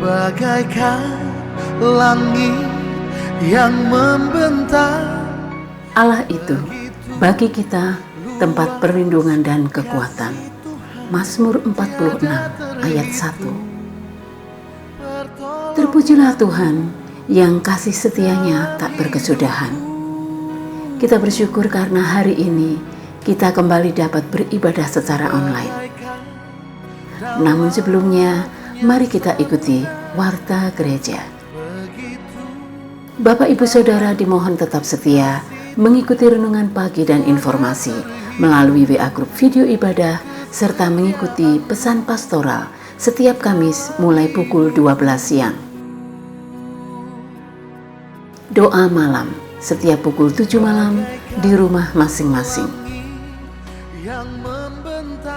bagaikan langit yang membentang. Allah itu bagi kita tempat perlindungan dan kekuatan. Mazmur 46 ayat 1. Terpujilah Tuhan yang kasih setianya tak berkesudahan. Kita bersyukur karena hari ini kita kembali dapat beribadah secara online. Namun sebelumnya, mari kita ikuti Warta Gereja. Bapak Ibu Saudara dimohon tetap setia mengikuti renungan pagi dan informasi melalui WA Grup Video Ibadah serta mengikuti pesan pastoral setiap Kamis mulai pukul 12 siang. Doa malam setiap pukul 7 malam di rumah masing-masing.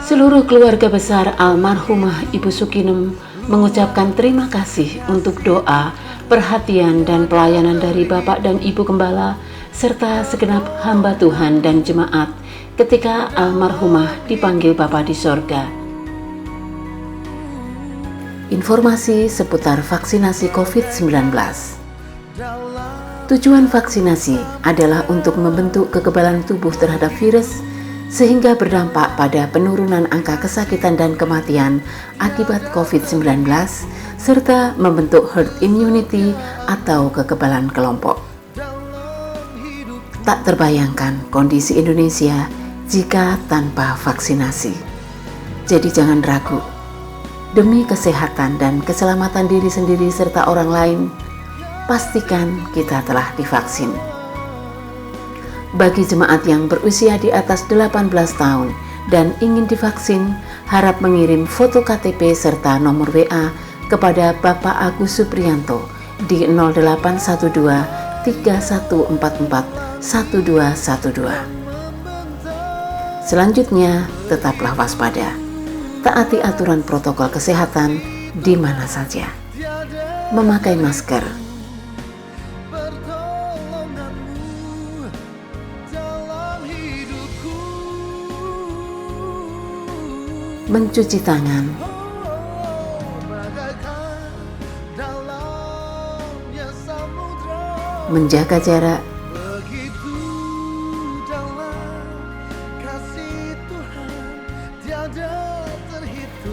Seluruh keluarga besar almarhumah Ibu Sukinem mengucapkan terima kasih untuk doa, perhatian dan pelayanan dari Bapak dan Ibu Gembala serta segenap hamba Tuhan dan jemaat ketika almarhumah dipanggil Bapa di sorga. Informasi seputar vaksinasi COVID-19. Tujuan vaksinasi adalah untuk membentuk kekebalan tubuh terhadap virus sehingga berdampak pada penurunan angka kesakitan dan kematian akibat COVID-19 serta membentuk herd immunity atau kekebalan kelompok. Tak terbayangkan kondisi Indonesia jika tanpa vaksinasi. Jadi jangan ragu. Demi kesehatan dan keselamatan diri sendiri serta orang lain, pastikan kita telah divaksin. Bagi jemaat yang berusia di atas 18 tahun dan ingin divaksin, harap mengirim foto KTP serta nomor WA kepada Bapak Agus Supriyanto di 0812 3144 1212. Selanjutnya, tetaplah waspada. Taati aturan protokol kesehatan di mana saja. Memakai masker, mencuci tangan, menjaga jarak,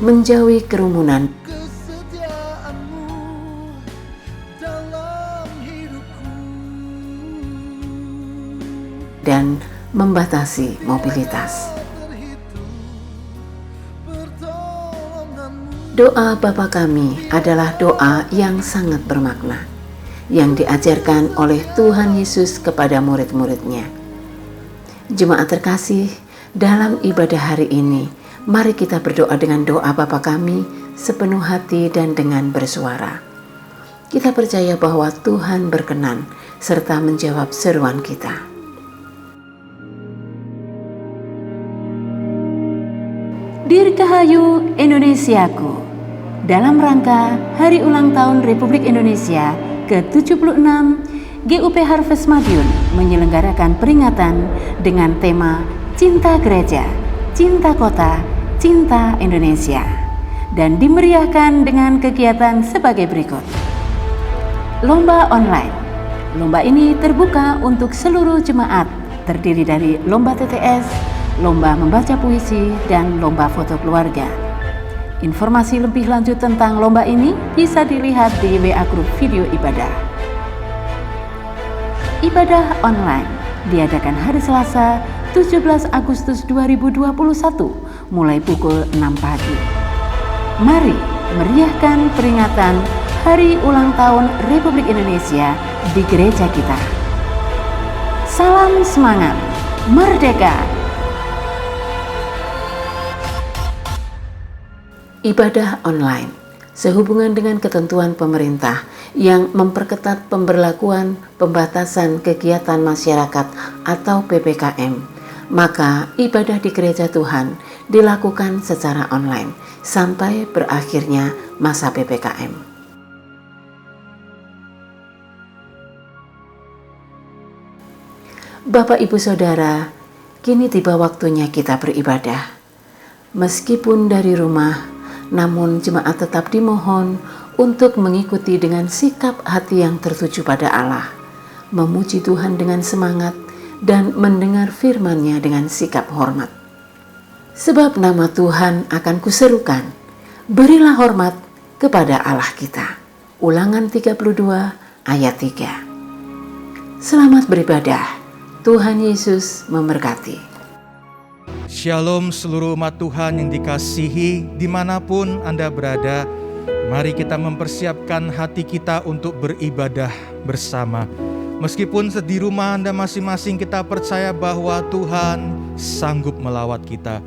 menjauhi kerumunan, dan membatasi mobilitas. Doa Bapa Kami adalah doa yang sangat bermakna, yang diajarkan oleh Tuhan Yesus kepada murid-muridnya. Jemaat terkasih, dalam ibadah hari ini, mari kita berdoa dengan doa Bapa Kami sepenuh hati dan dengan bersuara. Kita percaya bahwa Tuhan berkenan serta menjawab seruan kita. Dirgahayu Indonesiaku, dalam rangka Hari Ulang Tahun Republik Indonesia ke-76, GUP Harvest Madiun menyelenggarakan peringatan dengan tema Cinta Gereja, Cinta Kota, Cinta Indonesia, dan dimeriahkan dengan kegiatan sebagai berikut. Lomba online. Lomba ini terbuka untuk seluruh jemaat, terdiri dari lomba TTS, lomba membaca puisi, dan lomba foto keluarga. Informasi lebih lanjut tentang lomba ini bisa dilihat di WA Grup Video Ibadah. Ibadah online diadakan hari Selasa 17 Agustus 2021 mulai pukul 6 pagi. Mari meriahkan peringatan Hari Ulang Tahun Republik Indonesia di gereja kita. Salam semangat, merdeka! Ibadah online sehubungan dengan ketentuan pemerintah yang memperketat pemberlakuan pembatasan kegiatan masyarakat atau PPKM, maka ibadah di gereja Tuhan dilakukan secara online sampai berakhirnya masa PPKM. Bapak Ibu Saudara, kini tiba waktunya kita beribadah. Meskipun dari rumah, namun jemaat tetap dimohon untuk mengikuti dengan sikap hati yang tertuju pada Allah, memuji Tuhan dengan semangat, dan mendengar firman-Nya dengan sikap hormat. Sebab nama Tuhan akan kuserukan, berilah hormat kepada Allah kita. Ulangan 32 ayat 3. Selamat beribadah. Tuhan Yesus memberkati. Shalom seluruh umat Tuhan yang dikasihi dimanapun Anda berada. Mari kita mempersiapkan hati kita untuk beribadah bersama. Meskipun di rumah Anda masing-masing, kita percaya bahwa Tuhan sanggup melawat kita.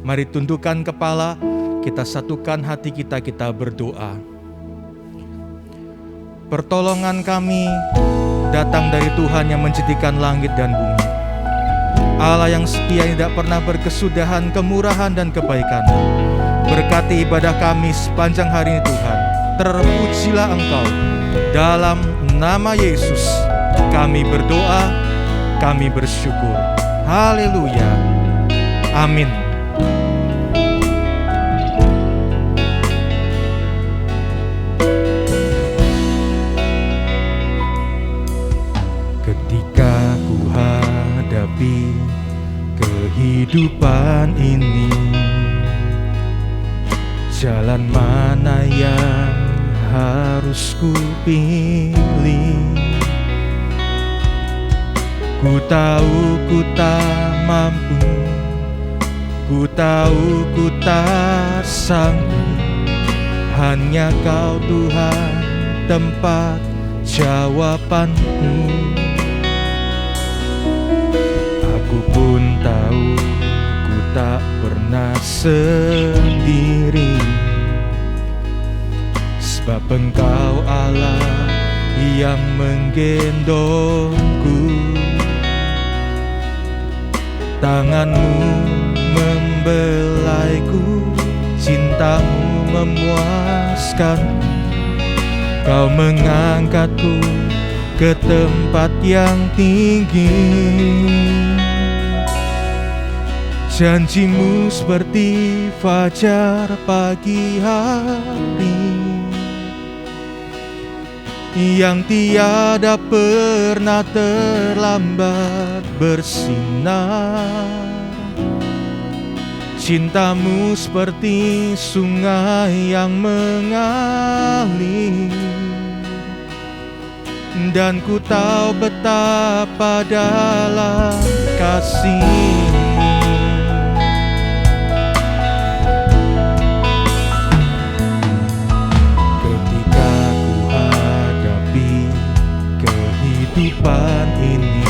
Mari tundukkan kepala, kita satukan hati kita, kita berdoa. Pertolongan kami datang dari Tuhan yang menciptakan langit dan bumi. Allah yang setia, yang tidak pernah berkesudahan, kemurahan dan kebaikan. Berkati ibadah kami sepanjang hari ini Tuhan. Terpujilah Engkau. Dalam nama Yesus kami berdoa, kami bersyukur. Haleluya. Amin. Ketika ku hadapi kehidupan ini, jalan mana yang harus ku pilih? Ku tahu ku tak mampu, ku tahu ku tak sanggup. Hanya Kau Tuhan tempat jawabanku. Aku pun tahu ku tak pernah sendiri, sebab Engkau Allah yang menggendongku. Tangan-Mu membelaiku, cinta-Mu memuaskanku. Kau mengangkatku ke tempat yang tinggi. Janji-Mu seperti fajar pagi hari, yang tiada pernah terlambat bersinar. Cinta-Mu seperti sungai yang mengalir, dan ku tahu betapa dalam kasih-Mu. Ketika ku hadapi kehidupan ini,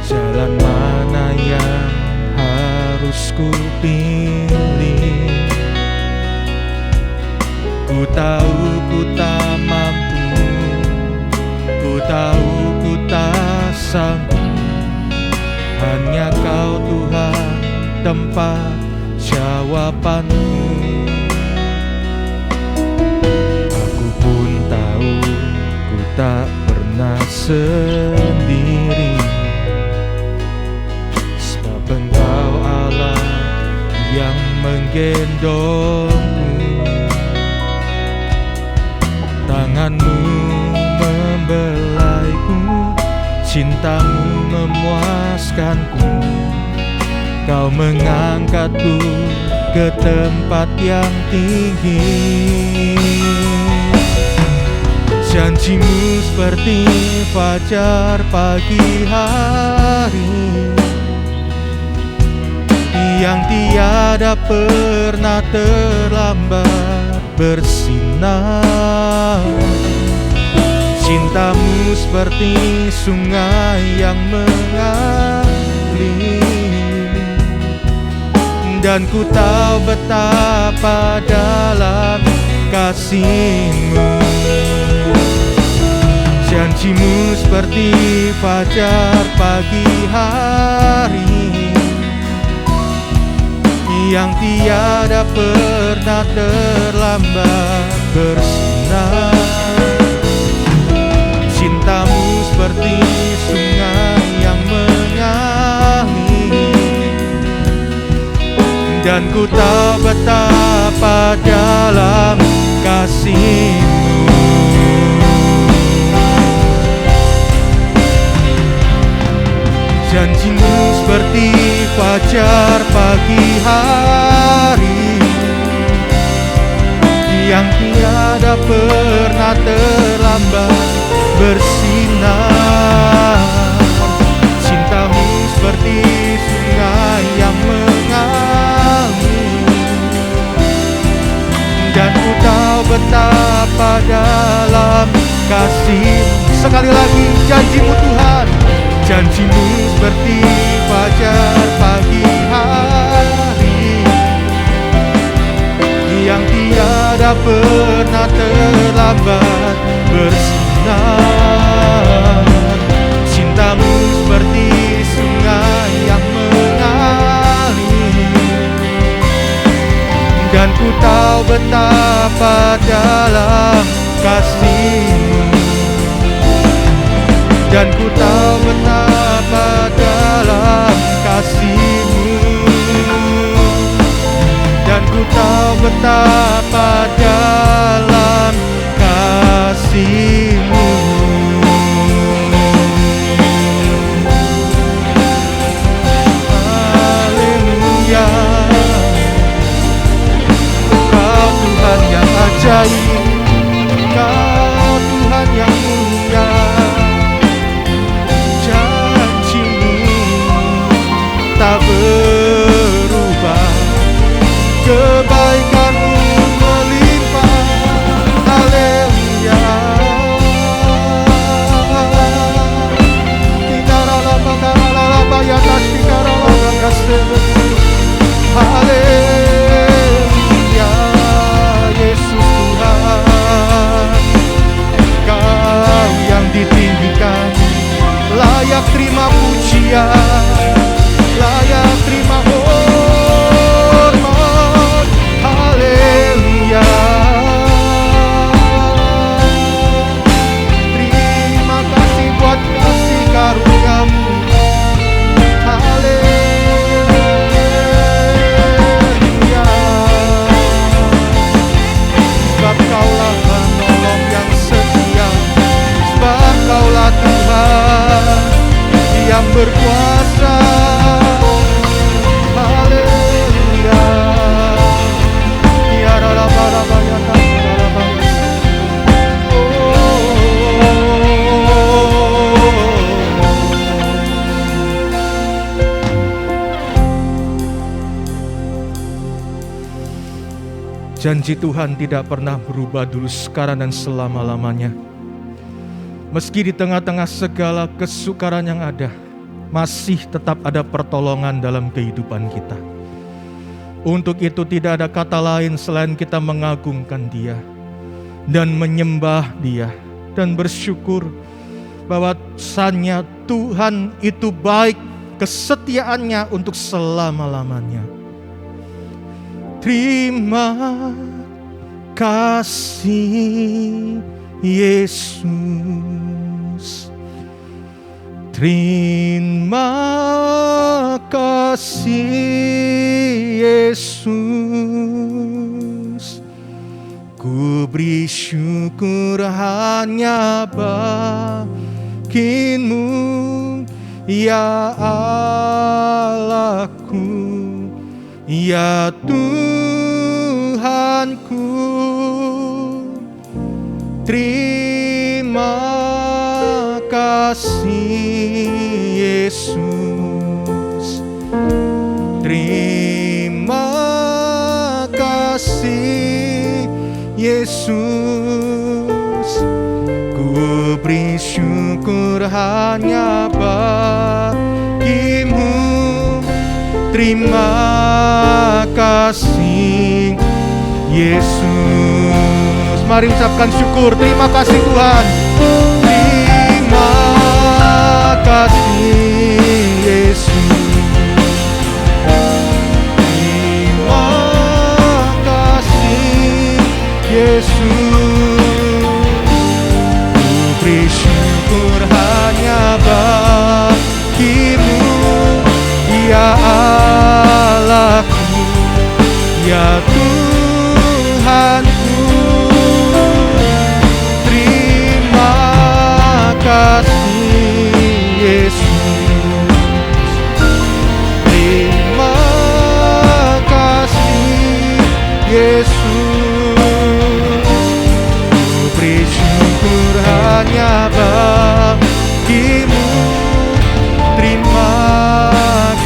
jalan mana yang harus ku pilih? Ku tahu ku tak mampu, ku tahu ku tak sanggup. Hanya Kau Tuhan tempat jawabanmu. Aku pun tahu ku tak pernah sendiri, sebab Engkau Allah yang menggendongku. Tangan-Mu membelaiku, cinta-Mu memuaskanku. Kau mengangkatku ke tempat yang tinggi. Janji-Mu seperti fajar pagi hari, yang tiada pernah terlambat bersinar. Cinta-Mu seperti sungai yang mengalir, dan ku tahu betapa dalam kasih-Mu. Janji-Mu seperti fajar pagi hari, yang tiada pernah terlambat bersinar. Cinta-Mu seperti sungai yang mengalir, dan ku tahu betapa dalam kasih-Mu. Janji-Mu seperti fajar pagi hari yang tiada pernah terlambat bersinar. Cinta-Mu seperti sungai yang mengalir, dan ku tahu betapa dalam kasih-Mu. Sekali lagi, janji-Mu Tuhan, janji-Mu seperti fajar pagi hari yang tiada pernah terlambat bersinar. Cinta-Mu seperti sungai yang mengalir, dan ku tahu betapa dalam kasih-Mu, dan ku tahu betapa dalam kasih-Mu, dan ku tahu betapa dalam kasih-Mu. Haleluya, Kau Tuhan yang ajaib, Kau Tuhan yang mulia. Tak berubah, kebaikan-Mu melimpah. Haleluya. Haleluya, Yesus Tuhan, Kau yang ditinggikan, layak terima pujian, layak terima hormat. Haleluya. Terima kasih buat kasih karunia-Mu. Haleluya. Sebab Kaulah penolong yang setia, sebab Kaulah Tuhan yang berkuasa. Janji Tuhan tidak pernah berubah dulu, sekarang, dan selama-lamanya. Meski di tengah-tengah segala kesukaran yang ada, masih tetap ada pertolongan dalam kehidupan kita. Untuk itu tidak ada kata lain selain kita mengagungkan Dia dan menyembah Dia dan bersyukur bahwasannya Tuhan itu baik, kesetiaannya untuk selama-lamanya. Terima kasih Yesus, terima kasih Yesus, ku beri syukur hanya bagi-Mu, ya Allahku, ya Tuhanku. Terima kasih Yesus, terima kasih Yesus, ku beri syukur hanya bagi-Mu. Terima kasih Yesus. Mari ucapkan syukur. Terima kasih Tuhan. Terima kasih Yesus. Terima kasih Yesus. Ku beri syukur hanya bagi-Mu, ya Allahku, ya Tuhanku. Yesus. Ku beri syukur hanya bagimu. Terima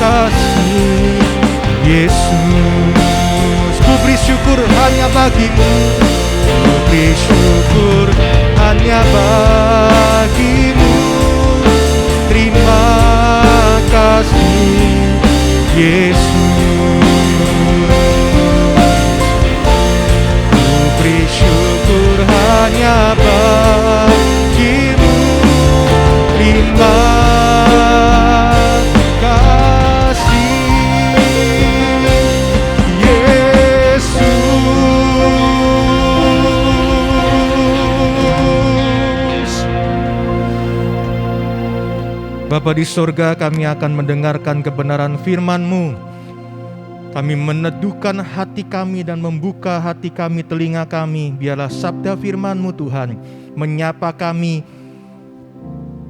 kasih Yesus. Ku beri syukur hanya bagimu. Ku beri syukur hanya bagimu. Terima kasih Yesus. Ku beri syukur hanya bagimu. Terima kasih Yesus. Bapa di sorga, kami akan mendengarkan kebenaran firman-Mu. Kami meneduhkan hati kami dan membuka hati kami, telinga kami. Biarlah sabda firman-Mu Tuhan menyapa kami,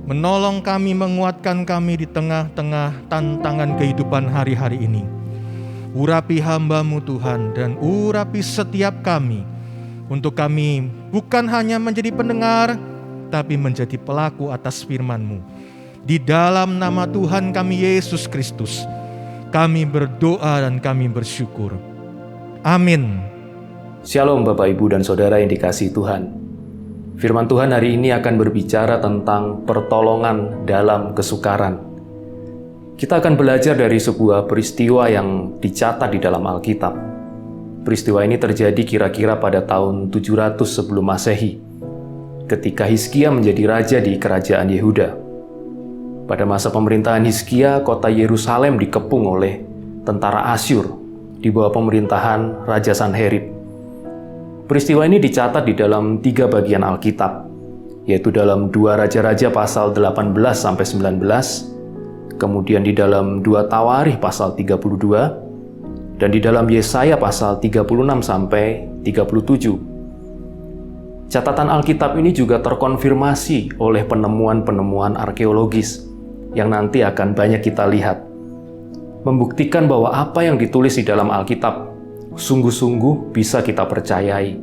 menolong kami, menguatkan kami di tengah-tengah tantangan kehidupan hari-hari ini. Urapi hamba-Mu Tuhan dan urapi setiap kami, untuk kami bukan hanya menjadi pendengar, tapi menjadi pelaku atas firman-Mu. Di dalam nama Tuhan kami Yesus Kristus, kami berdoa dan kami bersyukur. Amin. Shalom Bapak Ibu dan Saudara yang dikasihi Tuhan. Firman Tuhan hari ini akan berbicara tentang pertolongan dalam kesukaran. Kita akan belajar dari sebuah peristiwa yang dicatat di dalam Alkitab. Peristiwa ini terjadi kira-kira pada tahun 700 sebelum Masehi, ketika Hizkia menjadi raja di kerajaan Yehuda. Pada masa pemerintahan Hizkia, kota Yerusalem dikepung oleh tentara Asyur di bawah pemerintahan Raja Sanherib. Peristiwa ini dicatat di dalam 3 bagian Alkitab, yaitu dalam 2 Raja-Raja pasal 18-19, kemudian di dalam 2 Tawarikh pasal 32, dan di dalam Yesaya pasal 36-37. Catatan Alkitab ini juga terkonfirmasi oleh penemuan-penemuan arkeologis yang nanti akan banyak kita lihat, membuktikan bahwa apa yang ditulis di dalam Alkitab sungguh-sungguh bisa kita percayai.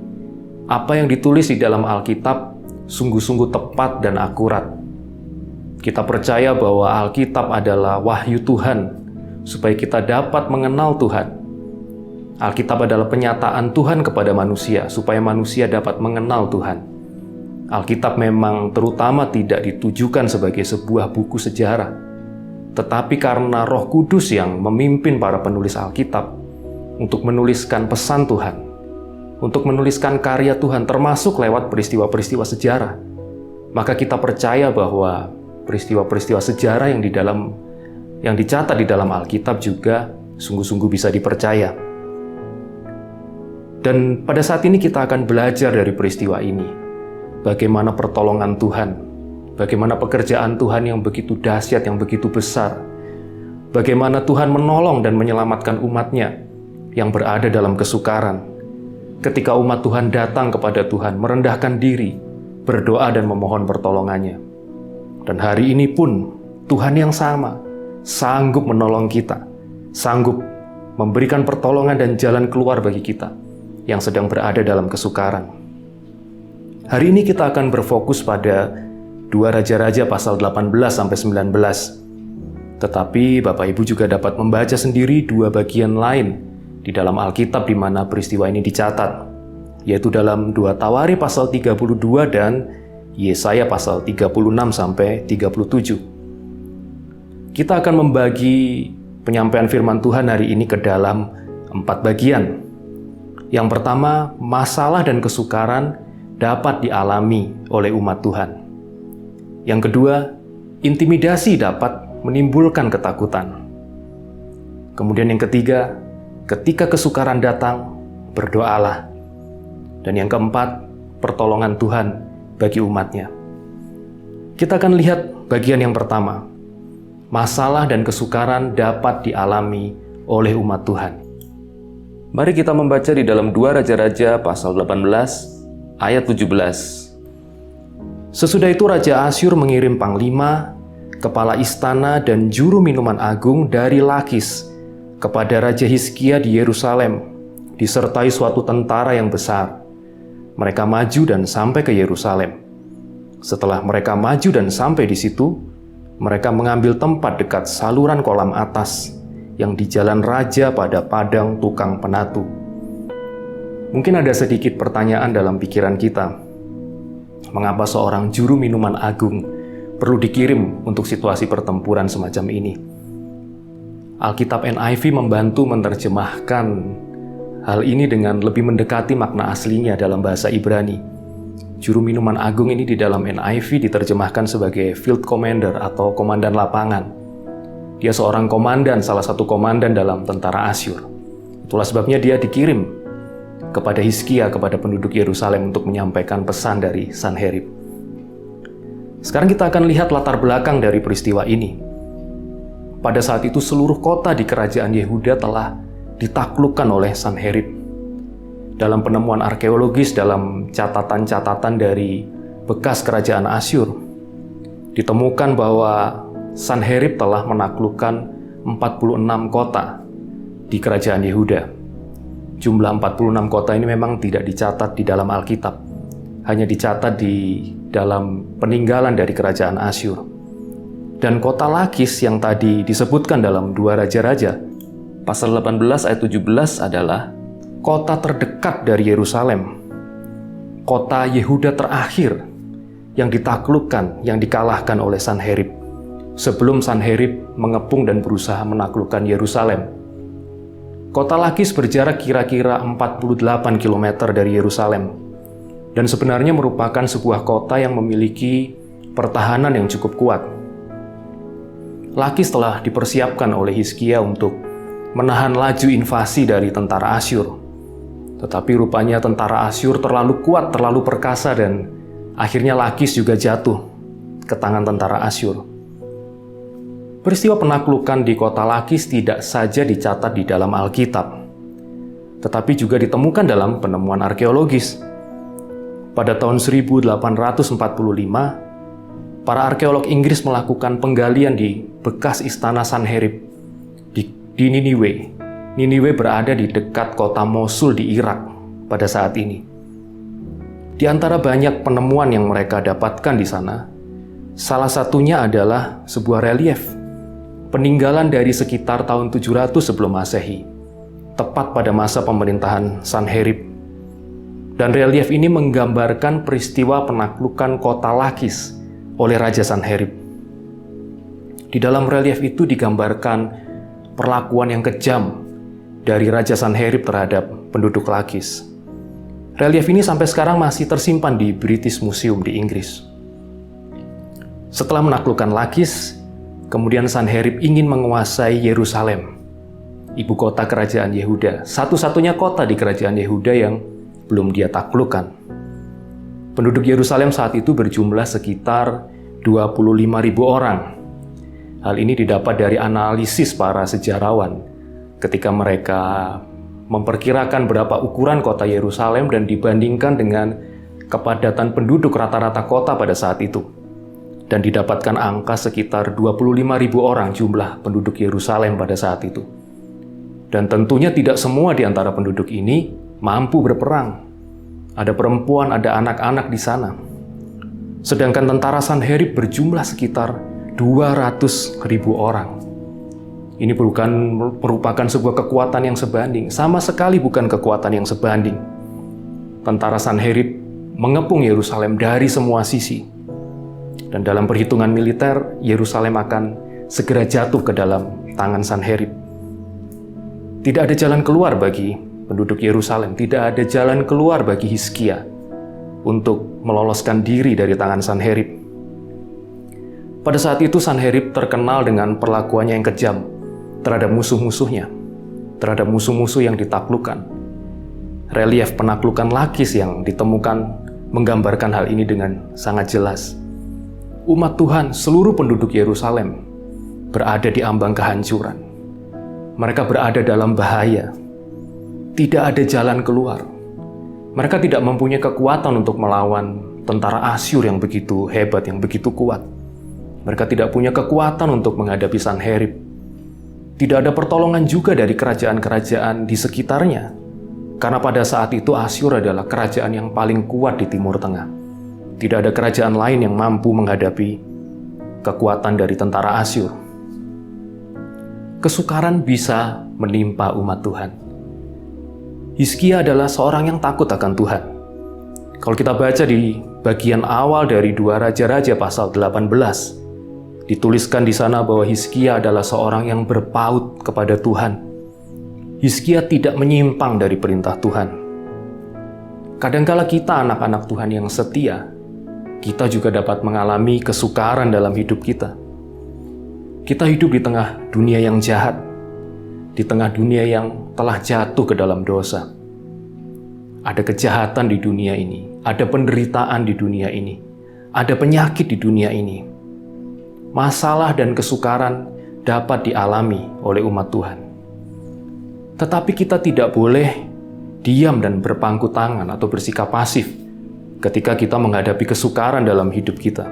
Apa yang ditulis di dalam Alkitab sungguh-sungguh tepat dan akurat. Kita percaya bahwa Alkitab adalah wahyu Tuhan, supaya kita dapat mengenal Tuhan. Alkitab adalah penyataan Tuhan kepada manusia, supaya manusia dapat mengenal Tuhan. Alkitab memang terutama tidak ditujukan sebagai sebuah buku sejarah, tetapi karena Roh Kudus yang memimpin para penulis Alkitab untuk menuliskan pesan Tuhan, untuk menuliskan karya Tuhan termasuk lewat peristiwa-peristiwa sejarah, maka kita percaya bahwa peristiwa-peristiwa sejarah yang dicatat di dalam Alkitab juga sungguh-sungguh bisa dipercaya. Dan pada saat ini kita akan belajar dari peristiwa ini. Bagaimana pertolongan Tuhan, bagaimana pekerjaan Tuhan yang begitu dahsyat, yang begitu besar. Bagaimana Tuhan menolong dan menyelamatkan umat-Nya yang berada dalam kesukaran. Ketika umat Tuhan datang kepada Tuhan, merendahkan diri, berdoa dan memohon pertolongannya. Dan hari ini pun Tuhan yang sama, sanggup menolong kita, sanggup memberikan pertolongan dan jalan keluar bagi kita yang sedang berada dalam kesukaran. Hari ini kita akan berfokus pada 2 Raja-Raja pasal 18-19. Tetapi Bapak Ibu juga dapat membaca sendiri 2 bagian lain di dalam Alkitab di mana peristiwa ini dicatat, yaitu dalam 2 Tawarikh pasal 32 dan Yesaya pasal 36-37. Kita akan membagi penyampaian firman Tuhan hari ini ke dalam 4 bagian. Yang pertama, masalah dan kesukaran dapat dialami oleh umat Tuhan. Yang kedua, intimidasi dapat menimbulkan ketakutan. Kemudian yang ketiga, ketika kesukaran datang, berdoalah. Dan yang keempat, pertolongan Tuhan bagi umat-Nya. Kita akan lihat bagian yang pertama. Masalah dan kesukaran dapat dialami oleh umat Tuhan. Mari kita membaca di dalam 2 Raja-Raja pasal 18 ayat 17. Sesudah itu Raja Asyur mengirim panglima, kepala istana dan juru minuman agung dari Lakis kepada Raja Hizkia di Yerusalem, disertai suatu tentara yang besar. Mereka maju dan sampai ke Yerusalem. Setelah mereka maju dan sampai di situ, mereka mengambil tempat dekat saluran kolam atas yang di Jalan Raja pada padang tukang penatu. Mungkin ada sedikit pertanyaan dalam pikiran kita. Mengapa seorang juru minuman agung perlu dikirim untuk situasi pertempuran semacam ini? Alkitab NIV membantu menerjemahkan hal ini dengan lebih mendekati makna aslinya dalam bahasa Ibrani. Juru minuman agung ini di dalam NIV diterjemahkan sebagai field commander atau komandan lapangan. Dia seorang komandan, salah satu komandan dalam tentara Asyur. Itulah sebabnya dia dikirim kepada Hizkia, kepada penduduk Yerusalem untuk menyampaikan pesan dari Sanherib. Sekarang kita akan lihat latar belakang dari peristiwa ini. Pada saat itu seluruh kota di kerajaan Yehuda telah ditaklukkan oleh Sanherib. Dalam penemuan arkeologis, dalam catatan-catatan dari bekas kerajaan Asyur, ditemukan bahwa Sanherib telah menaklukkan 46 kota di kerajaan Yehuda. Jumlah 46 kota ini memang tidak dicatat di dalam Alkitab, hanya dicatat di dalam peninggalan dari kerajaan Asyur. Dan kota Lakis yang tadi disebutkan dalam 2 Raja-Raja, pasal 18 ayat 17 adalah kota terdekat dari Yerusalem, kota Yehuda terakhir yang ditaklukkan, yang dikalahkan oleh Sanherib sebelum Sanherib mengepung dan berusaha menaklukkan Yerusalem. Kota Lakis berjarak kira-kira 48 km dari Yerusalem dan sebenarnya merupakan sebuah kota yang memiliki pertahanan yang cukup kuat. Lakis telah dipersiapkan oleh Hizkia untuk menahan laju invasi dari tentara Asyur. Tetapi rupanya tentara Asyur terlalu kuat, terlalu perkasa, dan akhirnya Lakis juga jatuh ke tangan tentara Asyur. Peristiwa penaklukan di kota Lakis tidak saja dicatat di dalam Alkitab, tetapi juga ditemukan dalam penemuan arkeologis. Pada tahun 1845, para arkeolog Inggris melakukan penggalian di bekas istana Sanherib di Niniwe. Niniwe berada di dekat kota Mosul di Irak pada saat ini. Di antara banyak penemuan yang mereka dapatkan di sana, salah satunya adalah sebuah relief peninggalan dari sekitar tahun 700 sebelum Masehi, tepat pada masa pemerintahan Sanherib. Dan relief ini menggambarkan peristiwa penaklukan kota Lakis oleh Raja Sanherib. Di dalam relief itu digambarkan perlakuan yang kejam dari Raja Sanherib terhadap penduduk Lakis. Relief ini sampai sekarang masih tersimpan di British Museum di Inggris. Setelah menaklukkan Lakis, kemudian Sanherib ingin menguasai Yerusalem, ibu kota kerajaan Yehuda, satu-satunya kota di kerajaan Yehuda yang belum dia taklukkan. Penduduk Yerusalem saat itu berjumlah sekitar 25.000 orang. Hal ini didapat dari analisis para sejarawan ketika mereka memperkirakan berapa ukuran kota Yerusalem dan dibandingkan dengan kepadatan penduduk rata-rata kota pada saat itu. Dan didapatkan angka sekitar 25.000 orang jumlah penduduk Yerusalem pada saat itu. Dan tentunya tidak semua di antara penduduk ini mampu berperang. Ada perempuan, ada anak-anak di sana. Sedangkan tentara Sanherib berjumlah sekitar 200.000 orang. Ini merupakan sebuah kekuatan yang sebanding, sama sekali bukan kekuatan yang sebanding. Tentara Sanherib mengepung Yerusalem dari semua sisi. Dan dalam perhitungan militer, Yerusalem akan segera jatuh ke dalam tangan Sanherib. Tidak ada jalan keluar bagi penduduk Yerusalem, tidak ada jalan keluar bagi Hizkia untuk meloloskan diri dari tangan Sanherib. Pada saat itu Sanherib terkenal dengan perlakuannya yang kejam terhadap musuh-musuhnya, terhadap musuh-musuh yang ditaklukkan. Relief penaklukan Lakis yang ditemukan menggambarkan hal ini dengan sangat jelas. Umat Tuhan, seluruh penduduk Yerusalem, berada di ambang kehancuran. Mereka berada dalam bahaya. Tidak ada jalan keluar. Mereka tidak mempunyai kekuatan untuk melawan tentara Asyur yang begitu hebat, yang begitu kuat. Mereka tidak punya kekuatan untuk menghadapi Sanherib. Tidak ada pertolongan juga dari kerajaan-kerajaan di sekitarnya. Karena pada saat itu Asyur adalah kerajaan yang paling kuat di Timur Tengah. Tidak ada kerajaan lain yang mampu menghadapi kekuatan dari tentara Asyur. Kesukaran bisa menimpa umat Tuhan. Hizkia adalah seorang yang takut akan Tuhan. Kalau kita baca di bagian awal dari 2 Raja-Raja pasal 18, dituliskan di sana bahwa Hizkia adalah seorang yang berpaut kepada Tuhan. Hizkia tidak menyimpang dari perintah Tuhan. Kadangkala kita anak-anak Tuhan yang setia, kita juga dapat mengalami kesukaran dalam hidup kita. Kita hidup di tengah dunia yang jahat, di tengah dunia yang telah jatuh ke dalam dosa. Ada kejahatan di dunia ini, ada penderitaan di dunia ini, ada penyakit di dunia ini. Masalah dan kesukaran dapat dialami oleh umat Tuhan. Tetapi kita tidak boleh diam dan berpangku tangan atau bersikap pasif ketika kita menghadapi kesukaran dalam hidup kita.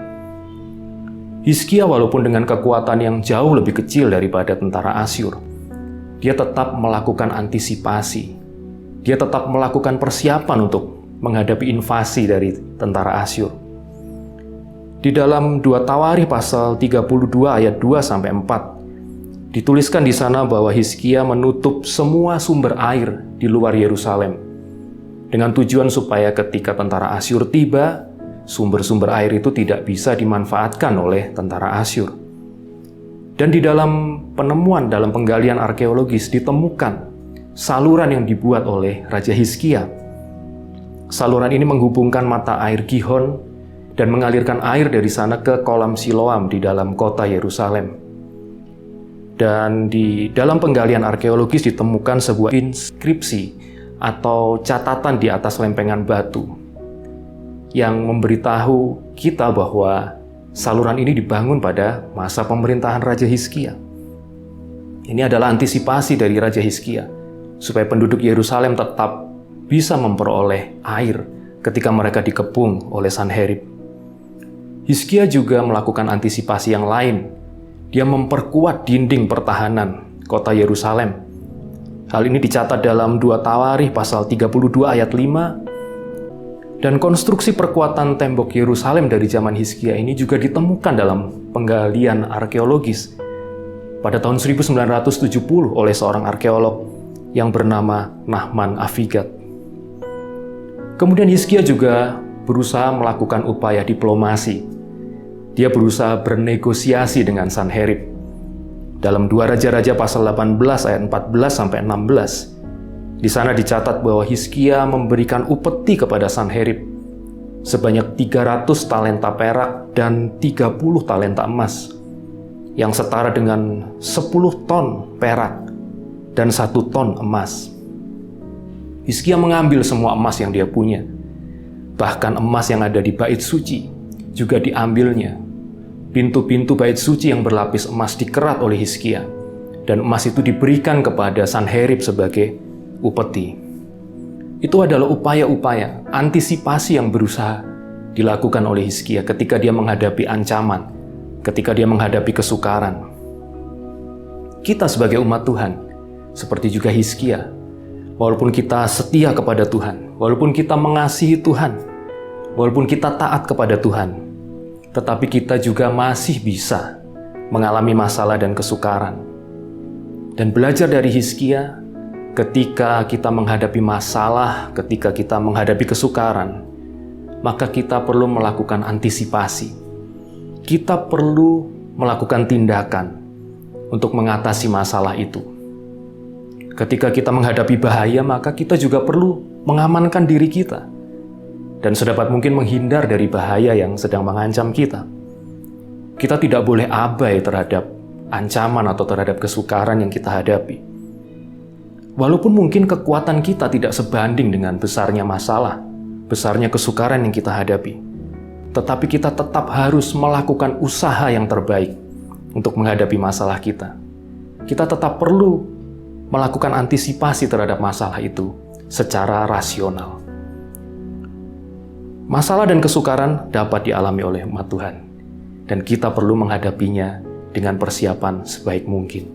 Hizkia walaupun dengan kekuatan yang jauh lebih kecil daripada tentara Asyur, dia tetap melakukan antisipasi. Dia tetap melakukan persiapan untuk menghadapi invasi dari tentara Asyur. Di dalam 2 Tawarikh pasal 32 ayat 2-4, dituliskan di sana bahwa Hizkia menutup semua sumber air di luar Yerusalem dengan tujuan supaya ketika tentara Asyur tiba, sumber-sumber air itu tidak bisa dimanfaatkan oleh tentara Asyur. Dan di dalam penemuan, dalam penggalian arkeologis ditemukan saluran yang dibuat oleh Raja Hizkia. Saluran ini menghubungkan mata air Gihon dan mengalirkan air dari sana ke kolam Siloam di dalam kota Yerusalem. Dan di dalam penggalian arkeologis ditemukan sebuah inskripsi atau catatan di atas lempengan batu yang memberitahu kita bahwa saluran ini dibangun pada masa pemerintahan Raja Hizkia. Ini adalah antisipasi dari Raja Hizkia supaya penduduk Yerusalem tetap bisa memperoleh air ketika mereka dikepung oleh Sanherib. Hizkia juga melakukan antisipasi yang lain. Dia memperkuat dinding pertahanan kota Yerusalem. Hal ini dicatat dalam 2 Tawarikh pasal 32 ayat 5. Dan konstruksi perkuatan tembok Yerusalem dari zaman Hizkia ini juga ditemukan dalam penggalian arkeologis pada tahun 1970 oleh seorang arkeolog yang bernama Nahman Avigat. Kemudian Hizkia juga berusaha melakukan upaya diplomasi. Dia berusaha bernegosiasi dengan Sanherib. Dalam 2 Raja-Raja pasal 18 ayat 14-16, di sana dicatat bahwa Hizkia memberikan upeti kepada Sanherib sebanyak 300 talenta perak dan 30 talenta emas, yang setara dengan 10 ton perak dan 1 ton emas. Hizkia mengambil semua emas yang dia punya. Bahkan emas yang ada di bait suci juga diambilnya. Pintu-pintu bait suci yang berlapis emas dikerat oleh Hizkia, dan emas itu diberikan kepada Sanherib sebagai upeti. Itu adalah upaya-upaya antisipasi yang berusaha dilakukan oleh Hizkia ketika dia menghadapi ancaman, ketika dia menghadapi kesukaran. Kita sebagai umat Tuhan, seperti juga Hizkia, walaupun kita setia kepada Tuhan, walaupun kita mengasihi Tuhan, walaupun kita taat kepada Tuhan, tetapi kita juga masih bisa mengalami masalah dan kesukaran. Dan belajar dari Hizkia, ketika kita menghadapi masalah, ketika kita menghadapi kesukaran, maka kita perlu melakukan antisipasi. Kita perlu melakukan tindakan untuk mengatasi masalah itu. Ketika kita menghadapi bahaya, maka kita juga perlu mengamankan diri kita dan sedapat mungkin menghindar dari bahaya yang sedang mengancam kita. Kita tidak boleh abai terhadap ancaman atau terhadap kesukaran yang kita hadapi. Walaupun mungkin kekuatan kita tidak sebanding dengan besarnya masalah, besarnya kesukaran yang kita hadapi, tetapi kita tetap harus melakukan usaha yang terbaik untuk menghadapi masalah kita. Kita tetap perlu melakukan antisipasi terhadap masalah itu secara rasional. Masalah dan kesukaran dapat dialami oleh umat Tuhan, dan kita perlu menghadapinya dengan persiapan sebaik mungkin.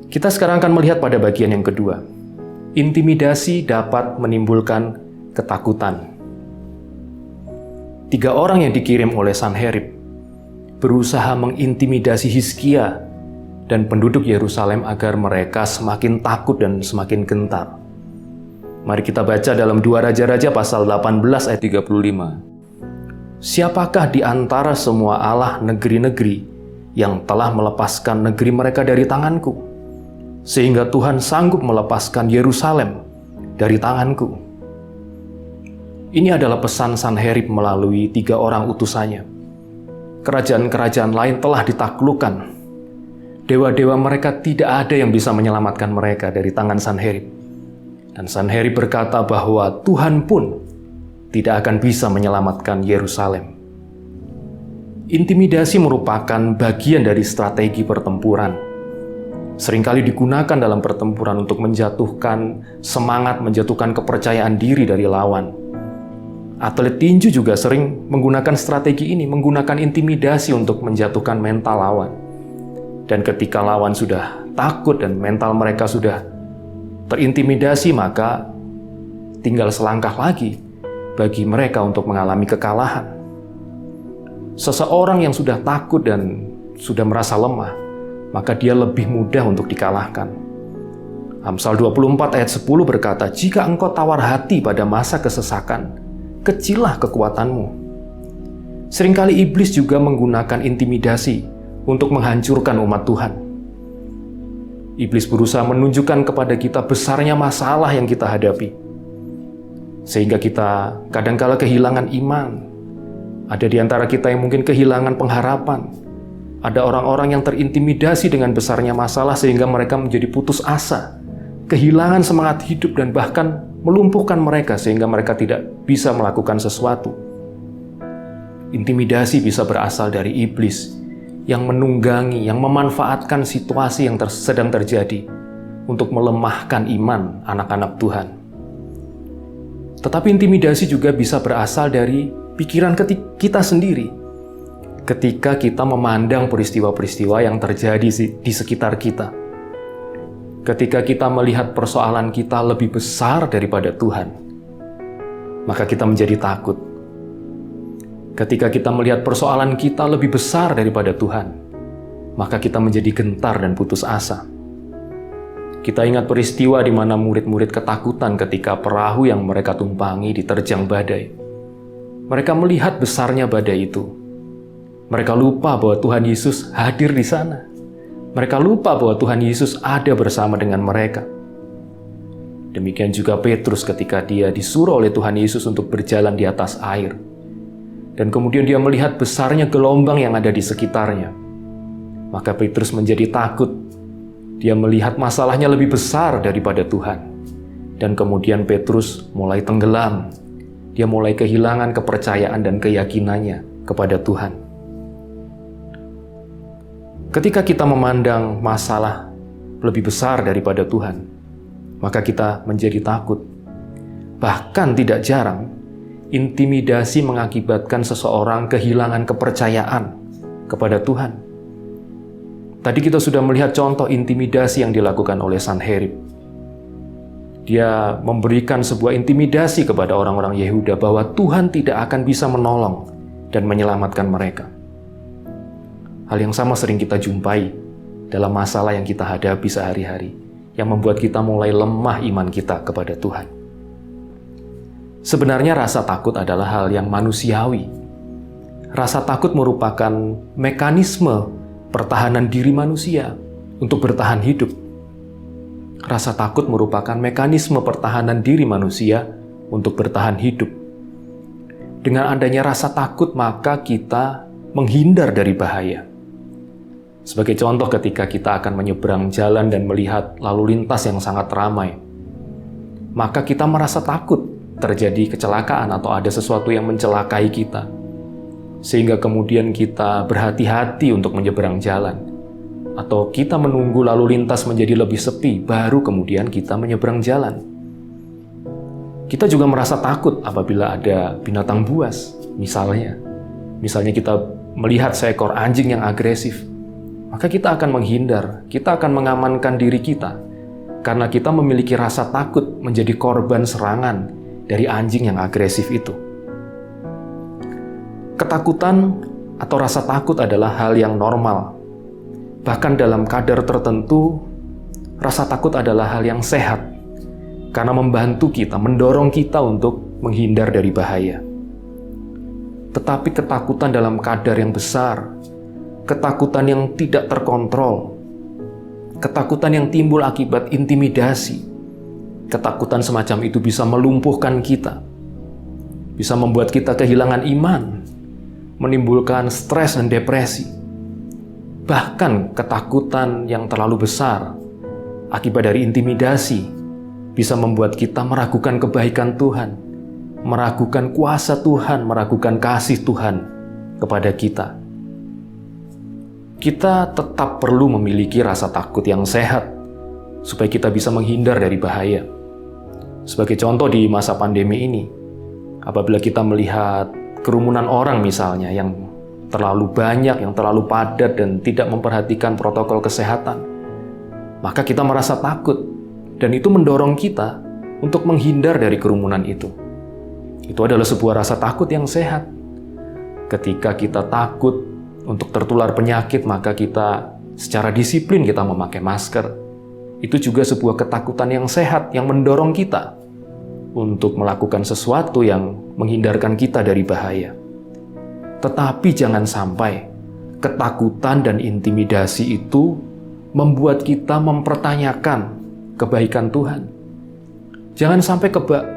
Kita sekarang akan melihat pada bagian yang kedua. intimidasi dapat menimbulkan ketakutan. 3 orang yang dikirim oleh Sanherib berusaha mengintimidasi Hizkia dan penduduk Yerusalem agar mereka semakin takut dan semakin gentar. Mari kita baca dalam 2 Raja-Raja pasal 18 ayat 35. Siapakah di antara semua Allah negeri-negeri yang telah melepaskan negeri mereka dari tanganku, sehingga Tuhan sanggup melepaskan Yerusalem dari tanganku? Ini adalah pesan Sanherib melalui 3 orang utusannya. Kerajaan-kerajaan lain telah ditaklukkan. Dewa-dewa mereka tidak ada yang bisa menyelamatkan mereka dari tangan Sanherib. Dan Sanherib berkata bahwa Tuhan pun tidak akan bisa menyelamatkan Yerusalem. Intimidasi merupakan bagian dari strategi pertempuran. Seringkali digunakan dalam pertempuran untuk menjatuhkan semangat, menjatuhkan kepercayaan diri dari lawan. Atlet tinju juga sering menggunakan strategi ini, menggunakan intimidasi untuk menjatuhkan mental lawan. Dan ketika lawan sudah takut dan mental mereka sudah terintimidasi, maka tinggal selangkah lagi bagi mereka untuk mengalami kekalahan. Seseorang yang sudah takut dan sudah merasa lemah, maka dia lebih mudah untuk dikalahkan. Amsal 24 ayat 10 berkata, "Jika engkau tawar hati pada masa kesesakan, kecillah kekuatanmu." Seringkali iblis juga menggunakan intimidasi untuk menghancurkan umat Tuhan. Iblis berusaha menunjukkan kepada kita besarnya masalah yang kita hadapi, sehingga kita kadangkala kehilangan iman. Ada di antara kita yang mungkin kehilangan pengharapan. Ada orang-orang yang terintimidasi dengan besarnya masalah sehingga mereka menjadi putus asa, kehilangan semangat hidup, dan bahkan melumpuhkan mereka sehingga mereka tidak bisa melakukan sesuatu. Intimidasi bisa berasal dari iblis yang menunggangi, yang memanfaatkan situasi yang sedang terjadi untuk melemahkan iman anak-anak Tuhan. Tetapi intimidasi juga bisa berasal dari pikiran kita sendiri. Ketika kita memandang peristiwa-peristiwa yang terjadi di sekitar kita. Ketika kita melihat persoalan kita lebih besar daripada Tuhan, maka kita menjadi takut. Ketika kita melihat persoalan kita lebih besar daripada Tuhan, maka kita menjadi gentar dan putus asa. Kita ingat peristiwa di mana murid-murid ketakutan ketika perahu yang mereka tumpangi diterjang badai. Mereka melihat besarnya badai itu. Mereka lupa bahwa Tuhan Yesus hadir di sana. Mereka lupa bahwa Tuhan Yesus ada bersama dengan mereka. Demikian juga Petrus ketika dia disuruh oleh Tuhan Yesus untuk berjalan di atas air. Dan kemudian dia melihat besarnya gelombang yang ada di sekitarnya. Maka Petrus menjadi takut. Dia melihat masalahnya lebih besar daripada Tuhan. Dan kemudian Petrus mulai tenggelam. Dia mulai kehilangan kepercayaan dan keyakinannya kepada Tuhan. Ketika kita memandang masalah lebih besar daripada Tuhan, maka kita menjadi takut. Bahkan tidak jarang, intimidasi mengakibatkan seseorang kehilangan kepercayaan kepada Tuhan. Tadi kita sudah melihat contoh intimidasi yang dilakukan oleh Sanherib. Dia memberikan sebuah intimidasi kepada orang-orang Yehuda bahwa Tuhan tidak akan bisa menolong dan menyelamatkan mereka. Hal yang sama sering kita jumpai dalam masalah yang kita hadapi sehari-hari, yang membuat kita mulai lemah iman kita kepada Tuhan. Sebenarnya rasa takut adalah hal yang manusiawi. Rasa takut merupakan mekanisme pertahanan diri manusia untuk bertahan hidup. Rasa takut merupakan mekanisme pertahanan diri manusia untuk bertahan hidup. Dengan adanya rasa takut, maka kita menghindar dari bahaya. Sebagai contoh, ketika kita akan menyeberang jalan dan melihat lalu lintas yang sangat ramai, maka kita merasa takut terjadi kecelakaan atau ada sesuatu yang mencelakai kita. Sehingga kemudian kita berhati-hati untuk menyeberang jalan. Atau kita menunggu lalu lintas menjadi lebih sepi, baru kemudian kita menyeberang jalan. Kita juga merasa takut apabila ada binatang buas, misalnya. Misalnya kita melihat seekor anjing yang agresif, maka kita akan menghindar, kita akan mengamankan diri kita karena kita memiliki rasa takut menjadi korban serangan dari anjing yang agresif itu. Ketakutan atau rasa takut adalah hal yang normal. Bahkan dalam kadar tertentu, rasa takut adalah hal yang sehat karena membantu kita, mendorong kita untuk menghindar dari bahaya. Tetapi ketakutan dalam kadar yang besar, ketakutan yang tidak terkontrol, ketakutan yang timbul akibat intimidasi, ketakutan semacam itu bisa melumpuhkan kita, bisa membuat kita kehilangan iman, menimbulkan stres dan depresi. Bahkan ketakutan yang terlalu besar akibat dari intimidasi bisa membuat kita meragukan kebaikan Tuhan, meragukan kuasa Tuhan, meragukan kasih Tuhan kepada kita. Kita tetap perlu memiliki rasa takut yang sehat supaya kita bisa menghindar dari bahaya. Sebagai contoh di masa pandemi ini, apabila kita melihat kerumunan orang misalnya yang terlalu banyak, yang terlalu padat dan tidak memperhatikan protokol kesehatan, maka kita merasa takut dan itu mendorong kita untuk menghindar dari kerumunan itu. Itu adalah sebuah rasa takut yang sehat. Ketika kita takut untuk tertular penyakit, maka kita secara disiplin kita memakai masker. Itu juga sebuah ketakutan yang sehat yang mendorong kita untuk melakukan sesuatu yang menghindarkan kita dari bahaya. Tetapi jangan sampai ketakutan dan intimidasi itu membuat kita mempertanyakan kebaikan Tuhan. Jangan sampai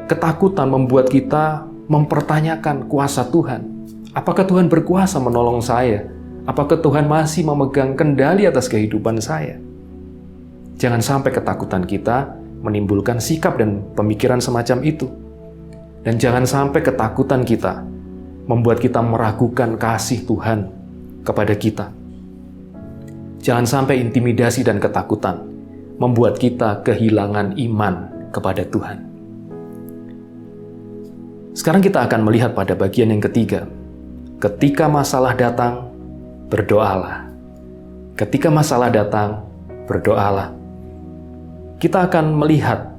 ketakutan membuat kita mempertanyakan kuasa Tuhan. Apakah Tuhan berkuasa menolong saya? Apakah Tuhan masih memegang kendali atas kehidupan saya? Jangan sampai ketakutan kita menimbulkan sikap dan pemikiran semacam itu. Dan jangan sampai ketakutan kita membuat kita meragukan kasih Tuhan kepada kita. Jangan sampai intimidasi dan ketakutan membuat kita kehilangan iman kepada Tuhan. Sekarang kita akan melihat pada bagian yang ketiga. Ketika masalah datang, berdoalah. Ketika masalah datang, berdoalah. Kita akan melihat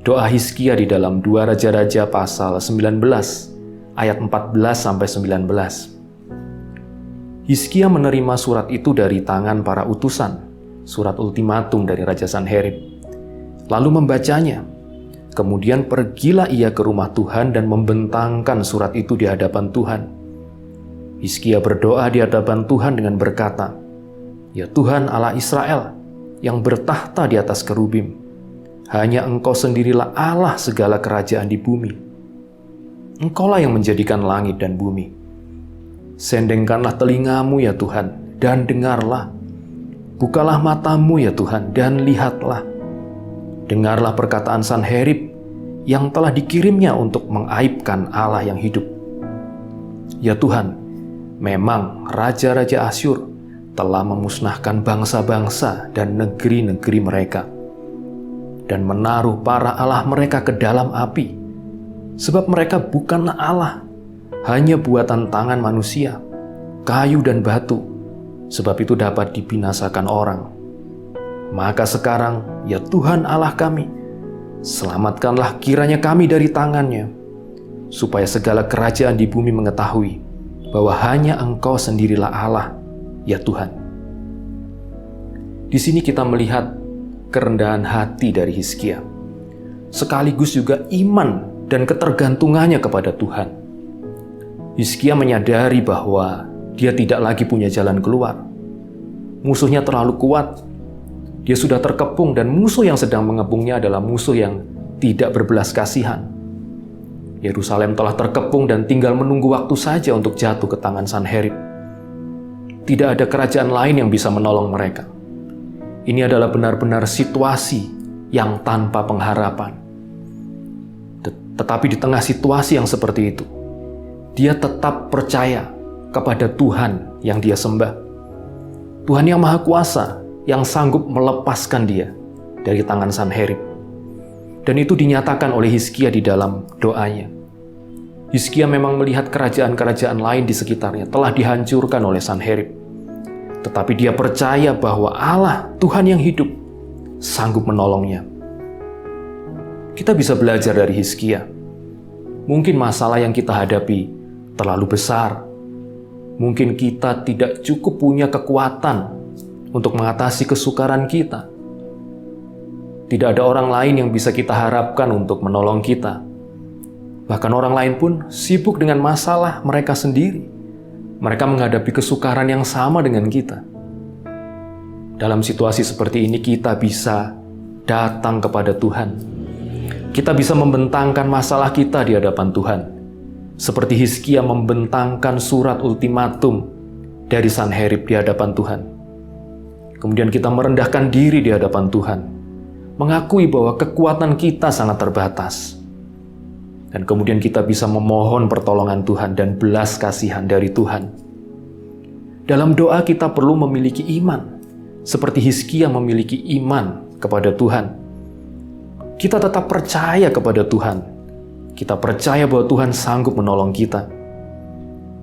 doa Hizkia di dalam 2 Raja-Raja pasal 19 ayat 14-19. Hizkia menerima surat itu dari tangan para utusan, surat ultimatum dari Raja Sanherib. Lalu membacanya. Kemudian pergilah ia ke rumah Tuhan dan membentangkan surat itu di hadapan Tuhan. Hizkia berdoa di hadapan Tuhan dengan berkata, "Ya Tuhan Allah Israel, yang bertahta di atas kerubim, hanya Engkau sendirilah Allah segala kerajaan di bumi. Engkaulah yang menjadikan langit dan bumi. Sendengkanlah telingamu ya Tuhan, dan dengarlah. Bukalah matamu ya Tuhan, dan lihatlah. Dengarlah perkataan Sanherib yang telah dikirimnya untuk mengaibkan Allah yang hidup. Ya Tuhan, memang raja-raja Asyur telah memusnahkan bangsa-bangsa dan negeri-negeri mereka, dan menaruh para Allah mereka ke dalam api, sebab mereka bukanlah Allah, hanya buatan tangan manusia, kayu dan batu, sebab itu dapat dibinasakan orang. Maka sekarang, ya Tuhan Allah kami, selamatkanlah kiranya kami dari tangannya, supaya segala kerajaan di bumi mengetahui bahwa hanya Engkau sendirilah Allah, ya Tuhan." Di sini kita melihat kerendahan hati dari Hizkia, sekaligus juga iman dan ketergantungannya kepada Tuhan. Hizkia menyadari bahwa dia tidak lagi punya jalan keluar. Musuhnya terlalu kuat. Dia sudah terkepung dan musuh yang sedang mengepungnya adalah musuh yang tidak berbelas kasihan. Yerusalem telah terkepung dan tinggal menunggu waktu saja untuk jatuh ke tangan Sanherib. Tidak ada kerajaan lain yang bisa menolong mereka. Ini adalah benar-benar situasi yang tanpa pengharapan. Tetapi di tengah situasi yang seperti itu, dia tetap percaya kepada Tuhan yang dia sembah. Tuhan yang Maha Kuasa, yang sanggup melepaskan dia dari tangan Sanherib. Dan itu dinyatakan oleh Hizkia di dalam doanya. Hizkia memang melihat kerajaan-kerajaan lain di sekitarnya telah dihancurkan oleh Sanherib. Tetapi dia percaya bahwa Allah, Tuhan yang hidup, sanggup menolongnya. Kita bisa belajar dari Hizkia. Mungkin masalah yang kita hadapi terlalu besar. Mungkin kita tidak cukup punya kekuatan untuk mengatasi kesukaran kita. Tidak ada orang lain yang bisa kita harapkan untuk menolong kita. Bahkan orang lain pun sibuk dengan masalah mereka sendiri. Mereka menghadapi kesukaran yang sama dengan kita. Dalam situasi seperti ini kita bisa datang kepada Tuhan. Kita bisa membentangkan masalah kita di hadapan Tuhan. Seperti Hizkia membentangkan surat ultimatum dari Sanherib di hadapan Tuhan. Kemudian kita merendahkan diri di hadapan Tuhan. Mengakui bahwa kekuatan kita sangat terbatas. Dan kemudian kita bisa memohon pertolongan Tuhan dan belas kasihan dari Tuhan. Dalam doa kita perlu memiliki iman. Seperti Hizkia memiliki iman kepada Tuhan. Kita tetap percaya kepada Tuhan. Kita percaya bahwa Tuhan sanggup menolong kita.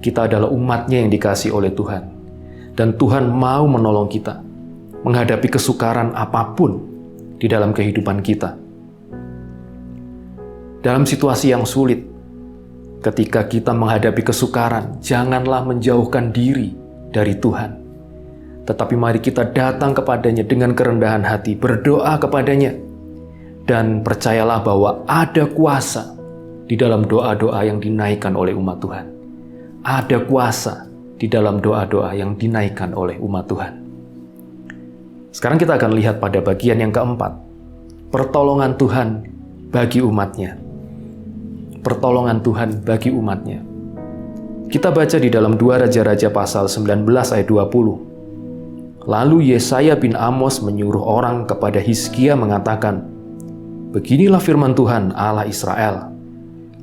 Kita adalah umat-Nya yang dikasihi oleh Tuhan. Dan Tuhan mau menolong kita menghadapi kesukaran apapun di dalam kehidupan kita. Dalam situasi yang sulit, ketika kita menghadapi kesukaran, janganlah menjauhkan diri dari Tuhan. Tetapi mari kita datang kepadanya dengan kerendahan hati, berdoa kepadanya. Dan percayalah bahwa ada kuasa di dalam doa-doa yang dinaikkan oleh umat Tuhan. Ada kuasa di dalam doa-doa yang dinaikkan oleh umat Tuhan. Sekarang kita akan lihat pada bagian yang keempat. Pertolongan Tuhan bagi umat-Nya. Pertolongan Tuhan bagi umat-Nya. Kita baca di dalam 2 Raja-Raja pasal 19 ayat 20. Lalu Yesaya bin Amos menyuruh orang kepada Hizkia mengatakan, "Beginilah firman Tuhan Allah Israel.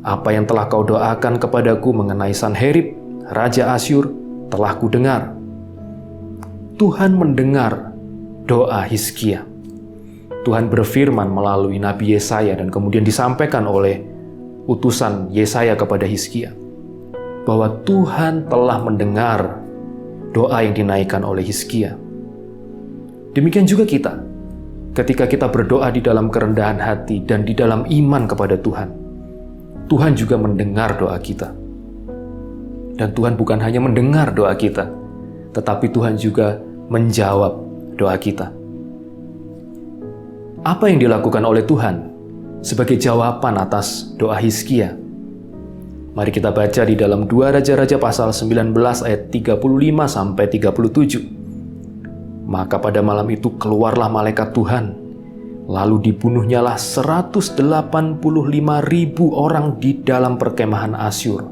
Apa yang telah kau doakan kepadaku mengenai Sanherib, Raja Asyur, telah kudengar." Tuhan mendengar doa Hizkia. Tuhan berfirman melalui Nabi Yesaya dan kemudian disampaikan oleh utusan Yesaya kepada Hizkia bahwa Tuhan telah mendengar doa yang dinaikkan oleh Hizkia. Demikian juga kita, ketika kita berdoa di dalam kerendahan hati dan di dalam iman kepada Tuhan, Tuhan juga mendengar doa kita. Dan Tuhan bukan hanya mendengar doa kita, tetapi Tuhan juga menjawab doa kita. Apa yang dilakukan oleh Tuhan sebagai jawaban atas doa Hizkia? Mari kita baca di dalam 2 Raja-Raja pasal 19 ayat 35 sampai 37. Maka pada malam itu keluarlah malaikat Tuhan, lalu dibunuhnyalah 185.000 orang di dalam perkemahan Asyur.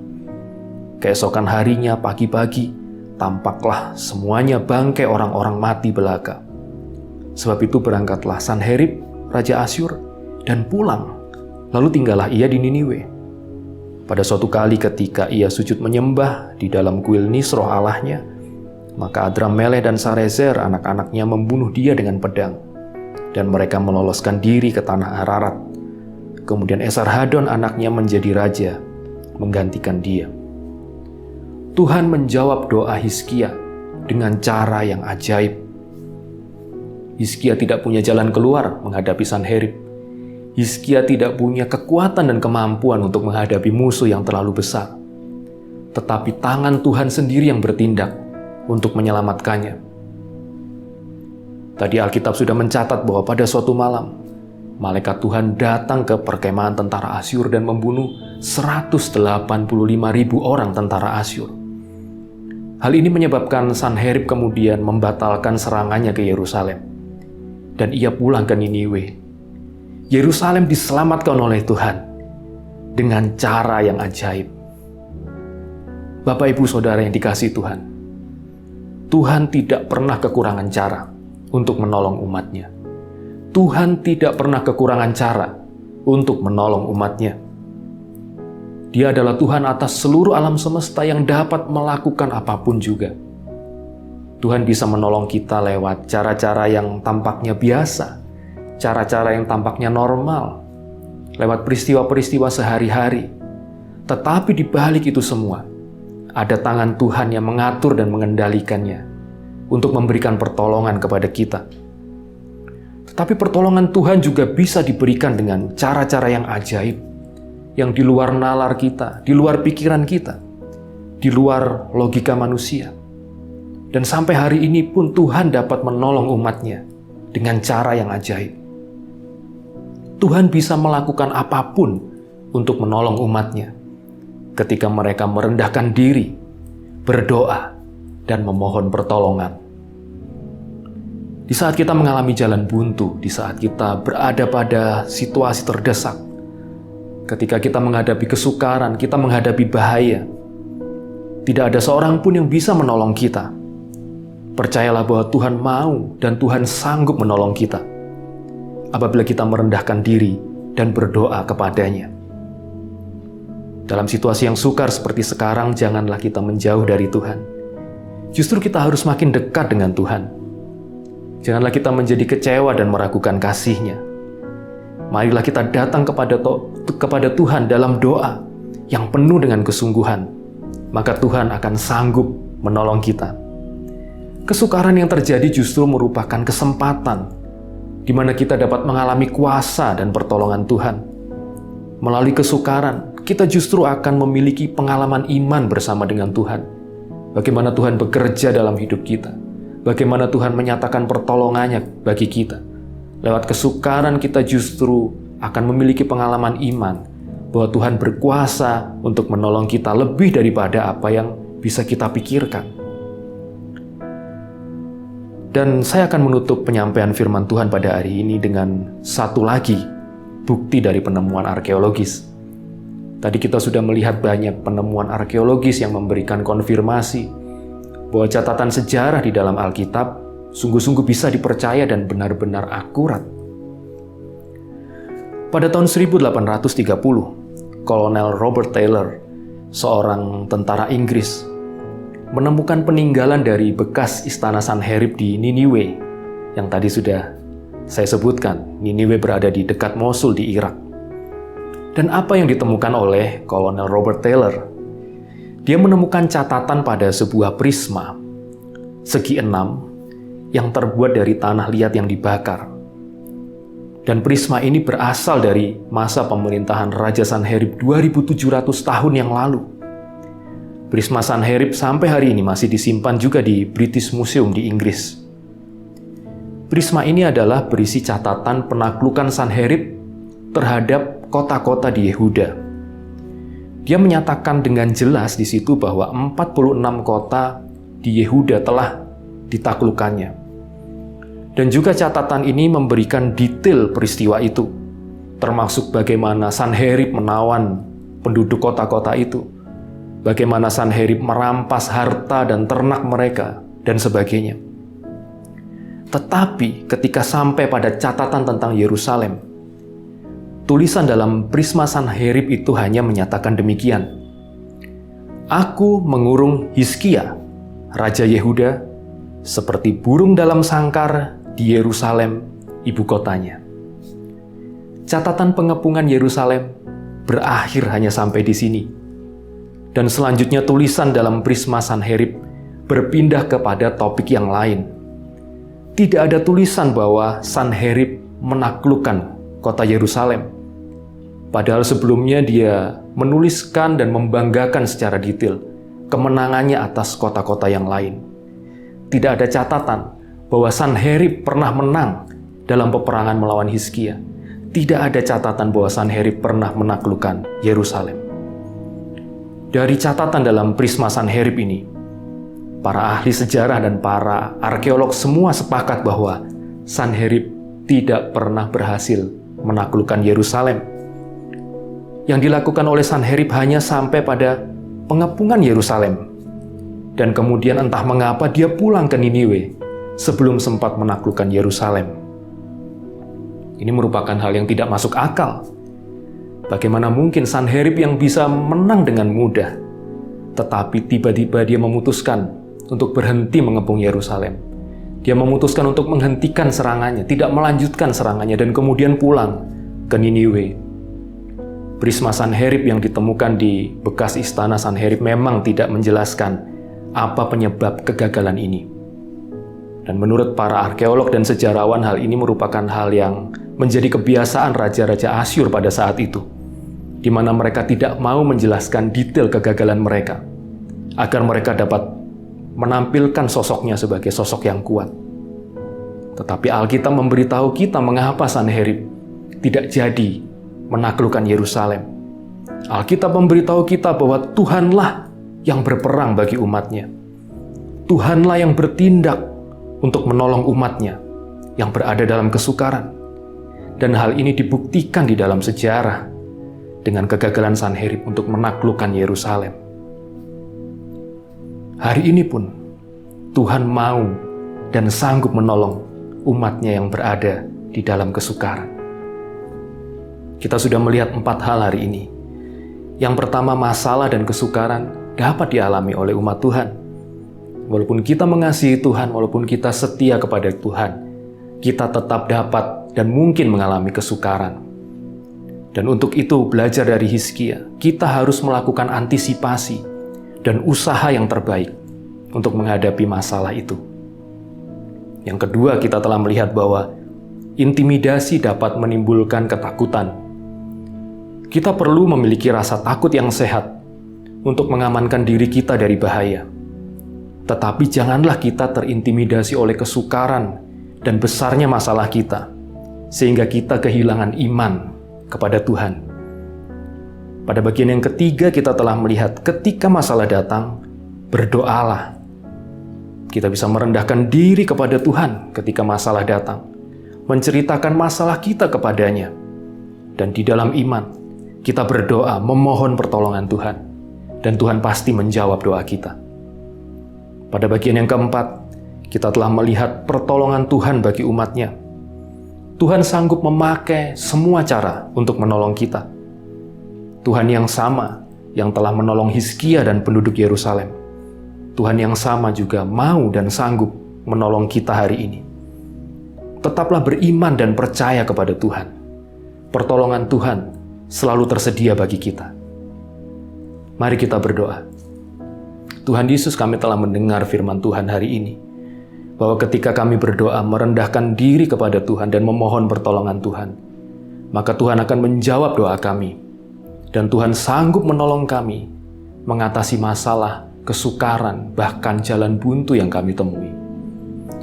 Keesokan harinya pagi-pagi, tampaklah semuanya bangkai orang-orang mati belaka. Sebab itu berangkatlah Sanherib, Raja Asyur, dan pulang, lalu tinggallah ia di Niniwe. Pada suatu kali ketika ia sujud menyembah di dalam kuil Nisroh Allahnya, maka Adrammelech dan Sarezer anak-anaknya membunuh dia dengan pedang, dan mereka meloloskan diri ke tanah Ararat. Kemudian Esarhadon anaknya menjadi raja, menggantikan dia. Tuhan menjawab doa Hizkia dengan cara yang ajaib. Hizkia tidak punya jalan keluar menghadapi Sanherib. Hizkia tidak punya kekuatan dan kemampuan untuk menghadapi musuh yang terlalu besar. Tetapi tangan Tuhan sendiri yang bertindak untuk menyelamatkannya. Tadi Alkitab sudah mencatat bahwa pada suatu malam, malaikat Tuhan datang ke perkemahan tentara Asyur dan membunuh 185.000 orang tentara Asyur. Hal ini menyebabkan Sanherib kemudian membatalkan serangannya ke Yerusalem. Dan ia pulang ke Niniwe. Yerusalem diselamatkan oleh Tuhan dengan cara yang ajaib. Bapak, Ibu, Saudara yang dikasihi Tuhan, Tuhan tidak pernah kekurangan cara untuk menolong umat-Nya. Tuhan tidak pernah kekurangan cara untuk menolong umat-Nya. Dia adalah Tuhan atas seluruh alam semesta yang dapat melakukan apapun juga. Tuhan bisa menolong kita lewat cara-cara yang tampaknya biasa, cara-cara yang tampaknya normal, lewat peristiwa-peristiwa sehari-hari. Tetapi di balik itu semua, ada tangan Tuhan yang mengatur dan mengendalikannya untuk memberikan pertolongan kepada kita. Tapi pertolongan Tuhan juga bisa diberikan dengan cara-cara yang ajaib, yang di luar nalar kita, di luar pikiran kita, di luar logika manusia. Dan sampai hari ini pun Tuhan dapat menolong umatnya dengan cara yang ajaib. Tuhan bisa melakukan apapun untuk menolong umatnya ketika mereka merendahkan diri, berdoa, dan memohon pertolongan. Di saat kita mengalami jalan buntu, di saat kita berada pada situasi terdesak, ketika kita menghadapi kesukaran, kita menghadapi bahaya, tidak ada seorang pun yang bisa menolong kita. Percayalah bahwa Tuhan mau dan Tuhan sanggup menolong kita apabila kita merendahkan diri dan berdoa kepadanya. Dalam situasi yang sukar seperti sekarang, janganlah kita menjauh dari Tuhan. Justru kita harus makin dekat dengan Tuhan. Janganlah kita menjadi kecewa dan meragukan kasih-Nya. Marilah kita datang kepada Tuhan dalam doa yang penuh dengan kesungguhan. Maka Tuhan akan sanggup menolong kita. Kesukaran yang terjadi justru merupakan kesempatan di mana kita dapat mengalami kuasa dan pertolongan Tuhan. Melalui kesukaran, kita justru akan memiliki pengalaman iman bersama dengan Tuhan. Bagaimana Tuhan bekerja dalam hidup kita. Bagaimana Tuhan menyatakan pertolongannya bagi kita. Lewat kesukaran kita justru akan memiliki pengalaman iman bahwa Tuhan berkuasa untuk menolong kita lebih daripada apa yang bisa kita pikirkan. Dan saya akan menutup penyampaian firman Tuhan pada hari ini dengan satu lagi bukti dari penemuan arkeologis. Tadi kita sudah melihat banyak penemuan arkeologis yang memberikan konfirmasi bahwa catatan sejarah di dalam Alkitab sungguh-sungguh bisa dipercaya dan benar-benar akurat. Pada tahun 1830, Kolonel Robert Taylor, seorang tentara Inggris, menemukan peninggalan dari bekas istana Sanherib di Niniwe, yang tadi sudah saya sebutkan. Niniwe berada di dekat Mosul di Irak. Dan apa yang ditemukan oleh Kolonel Robert Taylor? Dia menemukan catatan pada sebuah prisma segi 6 yang terbuat dari tanah liat yang dibakar. Dan prisma ini berasal dari masa pemerintahan Raja Sanherib 2700 tahun yang lalu. Prisma Sanherib sampai hari ini masih disimpan juga di British Museum di Inggris. Prisma ini adalah berisi catatan penaklukan Sanherib terhadap kota-kota di Yehuda. Dia menyatakan dengan jelas di situ bahwa 46 kota di Yehuda telah ditaklukkannya. Dan juga catatan ini memberikan detail peristiwa itu, termasuk bagaimana Sanherib menawan penduduk kota-kota itu, bagaimana Sanherib merampas harta dan ternak mereka, dan sebagainya. Tetapi ketika sampai pada catatan tentang Yerusalem, tulisan dalam prisma Sanherib itu hanya menyatakan demikian. Aku mengurung Hizkia, Raja Yehuda, seperti burung dalam sangkar di Yerusalem, ibu kotanya. Catatan pengepungan Yerusalem berakhir hanya sampai di sini. Dan selanjutnya tulisan dalam prisma Sanherib berpindah kepada topik yang lain. Tidak ada tulisan bahwa Sanherib menaklukkan kota Yerusalem. Padahal sebelumnya dia menuliskan dan membanggakan secara detail kemenangannya atas kota-kota yang lain. Tidak ada catatan bahwa Sanherib pernah menang dalam peperangan melawan Hizkia. Tidak ada catatan bahwa Sanherib pernah menaklukkan Yerusalem. Dari catatan dalam prisma Sanherib ini, para ahli sejarah dan para arkeolog semua sepakat bahwa Sanherib tidak pernah berhasil menaklukkan Yerusalem. Yang dilakukan oleh Sanherib hanya sampai pada pengepungan Yerusalem. Dan kemudian entah mengapa dia pulang ke Niniwe sebelum sempat menaklukkan Yerusalem. Ini merupakan hal yang tidak masuk akal. Bagaimana mungkin Sanherib yang bisa menang dengan mudah, tetapi tiba-tiba dia memutuskan untuk berhenti mengepung Yerusalem. Dia memutuskan untuk menghentikan serangannya, tidak melanjutkan serangannya, dan kemudian pulang ke Niniwe. Prisma Sanherib yang ditemukan di bekas istana Sanherib memang tidak menjelaskan apa penyebab kegagalan ini. Dan menurut para arkeolog dan sejarawan, hal ini merupakan hal yang menjadi kebiasaan raja-raja Asyur pada saat itu, di mana mereka tidak mau menjelaskan detail kegagalan mereka, agar mereka dapat menampilkan sosoknya sebagai sosok yang kuat. Tetapi Alkitab memberitahu kita mengapa Sanherib tidak jadi menaklukkan Yerusalem. Alkitab memberitahu kita bahwa Tuhanlah yang berperang bagi umatnya. Tuhanlah yang bertindak untuk menolong umatnya yang berada dalam kesukaran. Dan hal ini dibuktikan di dalam sejarah dengan kegagalan Sanherib untuk menaklukkan Yerusalem. Hari ini pun Tuhan mau dan sanggup menolong umatnya yang berada di dalam kesukaran. Kita sudah melihat 4 hal hari ini. Yang pertama, masalah dan kesukaran dapat dialami oleh umat Tuhan. Walaupun kita mengasihi Tuhan, walaupun kita setia kepada Tuhan, kita tetap dapat dan mungkin mengalami kesukaran. Dan untuk itu, belajar dari Hizkia, kita harus melakukan antisipasi dan usaha yang terbaik untuk menghadapi masalah itu. Yang kedua, kita telah melihat bahwa intimidasi dapat menimbulkan ketakutan. Kita perlu memiliki rasa takut yang sehat untuk mengamankan diri kita dari bahaya. Tetapi janganlah kita terintimidasi oleh kesukaran dan besarnya masalah kita, sehingga kita kehilangan iman kepada Tuhan. Pada bagian yang ketiga, kita telah melihat ketika masalah datang, berdoalah. Kita bisa merendahkan diri kepada Tuhan ketika masalah datang, menceritakan masalah kita kepadanya, dan di dalam iman, kita berdoa memohon pertolongan Tuhan, dan Tuhan pasti menjawab doa kita. Pada bagian yang keempat, kita telah melihat pertolongan Tuhan bagi umatnya. Tuhan sanggup memakai semua cara untuk menolong kita. Tuhan yang sama yang telah menolong Hizkia dan penduduk Yerusalem. Tuhan yang sama juga mau dan sanggup menolong kita hari ini. Tetaplah beriman dan percaya kepada Tuhan. Pertolongan Tuhan selalu tersedia bagi kita. Mari kita berdoa. Tuhan Yesus, kami telah mendengar firman Tuhan hari ini, bahwa ketika kami berdoa merendahkan diri kepada Tuhan dan memohon pertolongan Tuhan, maka Tuhan akan menjawab doa kami, dan Tuhan sanggup menolong kami mengatasi masalah, kesukaran, bahkan jalan buntu yang kami temui.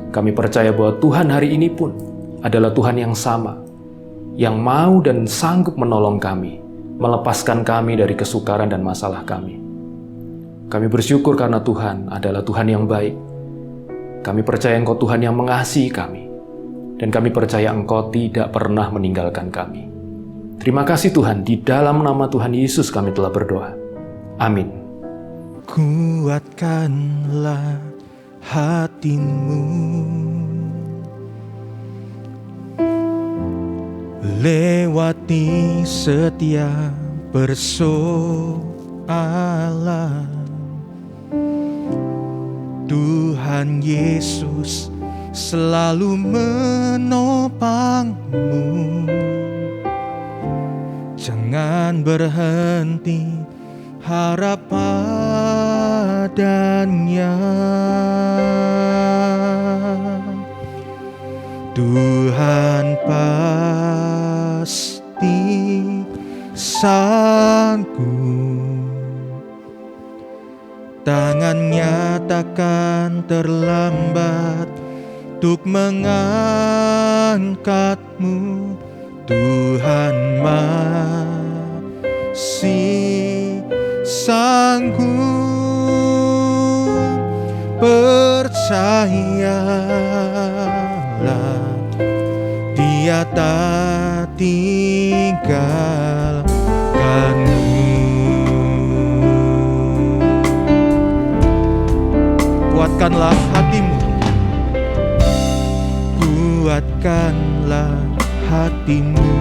Kami percaya bahwa Tuhan hari ini pun adalah Tuhan yang sama, yang mau dan sanggup menolong kami, melepaskan kami dari kesukaran dan masalah kami. Kami bersyukur karena Tuhan adalah Tuhan yang baik. Kami percaya Engkau Tuhan yang mengasihi kami, dan kami percaya Engkau tidak pernah meninggalkan kami. Terima kasih Tuhan, di dalam nama Tuhan Yesus kami telah berdoa. Amin. Kuatkanlah hatimu, lewati setiap persoalan. Tuhan Yesus selalu menopangmu. Jangan berhenti harap padanya. Tuhan pasti sanggup. Tangannya takkan terlambat untuk mengangkatmu. Tuhan masih sanggup. Percayalah, Dia tak tinggalkanmu. Kuatkanlah hatimu, kuatkanlah hatimu,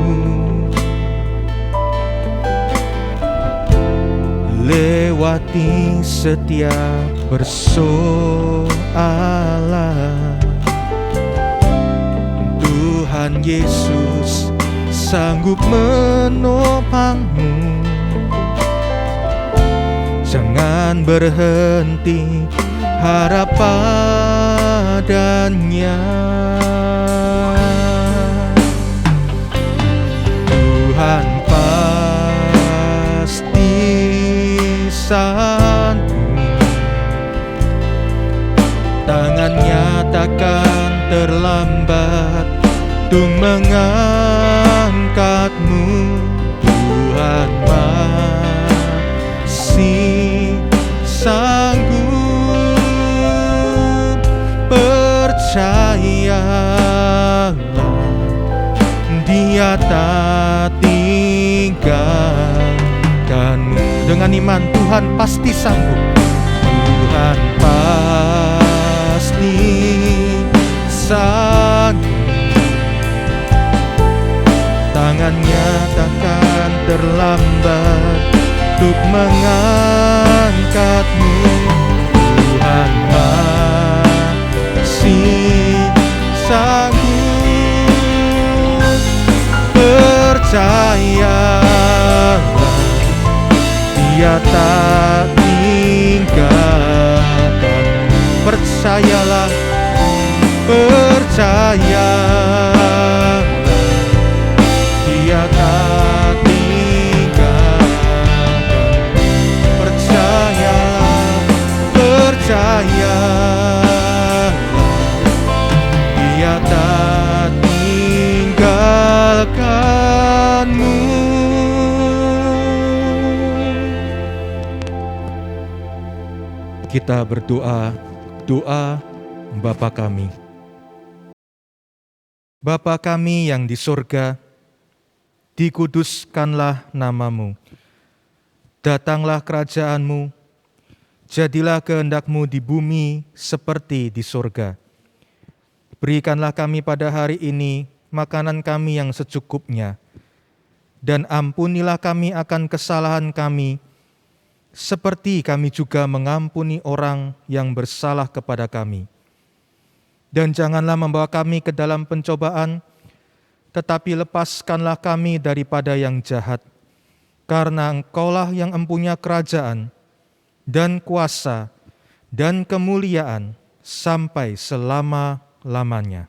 lewati setiap persoalan. Tuhan Yesus sanggup menopangmu. Jangan berhenti harap padanya. padanya. Tuhan pasti sanggup, tangannya takkan terlambat untuk mengangkatmu. Tuhan masih sanggup, percayalah, Dia tak tinggalkanmu. Dengan iman Tuhan pasti sanggup. Tuhan pasti sanggup, tangannya takkan terlambat untuk mengangkatmu. Tuhan masih sanggup, percayalah, Dia tak tinggalkan. Percayalah, percayalah, Dia tak tinggalkan. Percayalah, percayalah, Dia tak tinggalkanmu. Kita berdoa, doa Bapa kami. Bapa kami yang di sorga, dikuduskanlah nama-Mu. Datanglah kerajaan-Mu, jadilah kehendak-Mu di bumi seperti di sorga. Berikanlah kami pada hari ini makanan kami yang secukupnya, dan ampunilah kami akan kesalahan kami, seperti kami juga mengampuni orang yang bersalah kepada kami. Dan janganlah membawa kami ke dalam pencobaan, tetapi lepaskanlah kami daripada yang jahat. Karena Engkaulah yang mempunyai kerajaan, dan kuasa, dan kemuliaan, sampai selama-lamanya.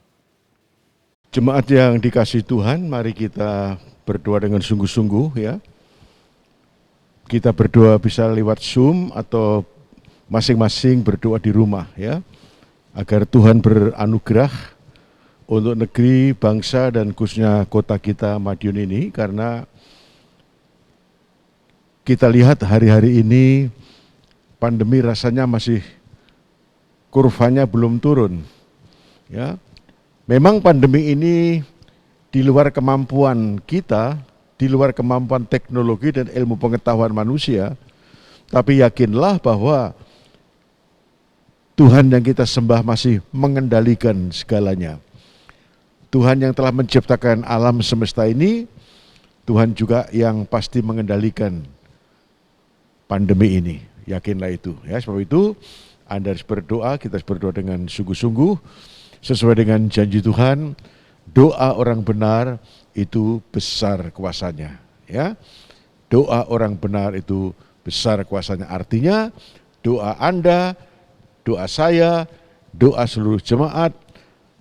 Jemaat yang dikasihi Tuhan, mari kita berdoa dengan sungguh-sungguh ya. Kita berdoa bisa lewat Zoom atau masing-masing berdoa di rumah ya. Agar Tuhan beranugerah untuk negeri, bangsa, dan khususnya kota kita Madiun ini. Karena kita lihat hari-hari ini pandemi rasanya masih kurvanya belum turun. Ya, memang pandemi ini di luar kemampuan kita, di luar kemampuan teknologi dan ilmu pengetahuan manusia, tapi yakinlah bahwa Tuhan yang kita sembah masih mengendalikan segalanya. Tuhan yang telah menciptakan alam semesta ini, Tuhan juga yang pasti mengendalikan pandemi ini. Yakinlah itu. Ya, sebab itu Anda harus berdoa, kita harus berdoa dengan sungguh-sungguh sesuai dengan janji Tuhan. Doa orang benar itu besar kuasanya. Ya, doa orang benar itu besar kuasanya. Artinya doa Anda, doa saya, doa seluruh jemaat,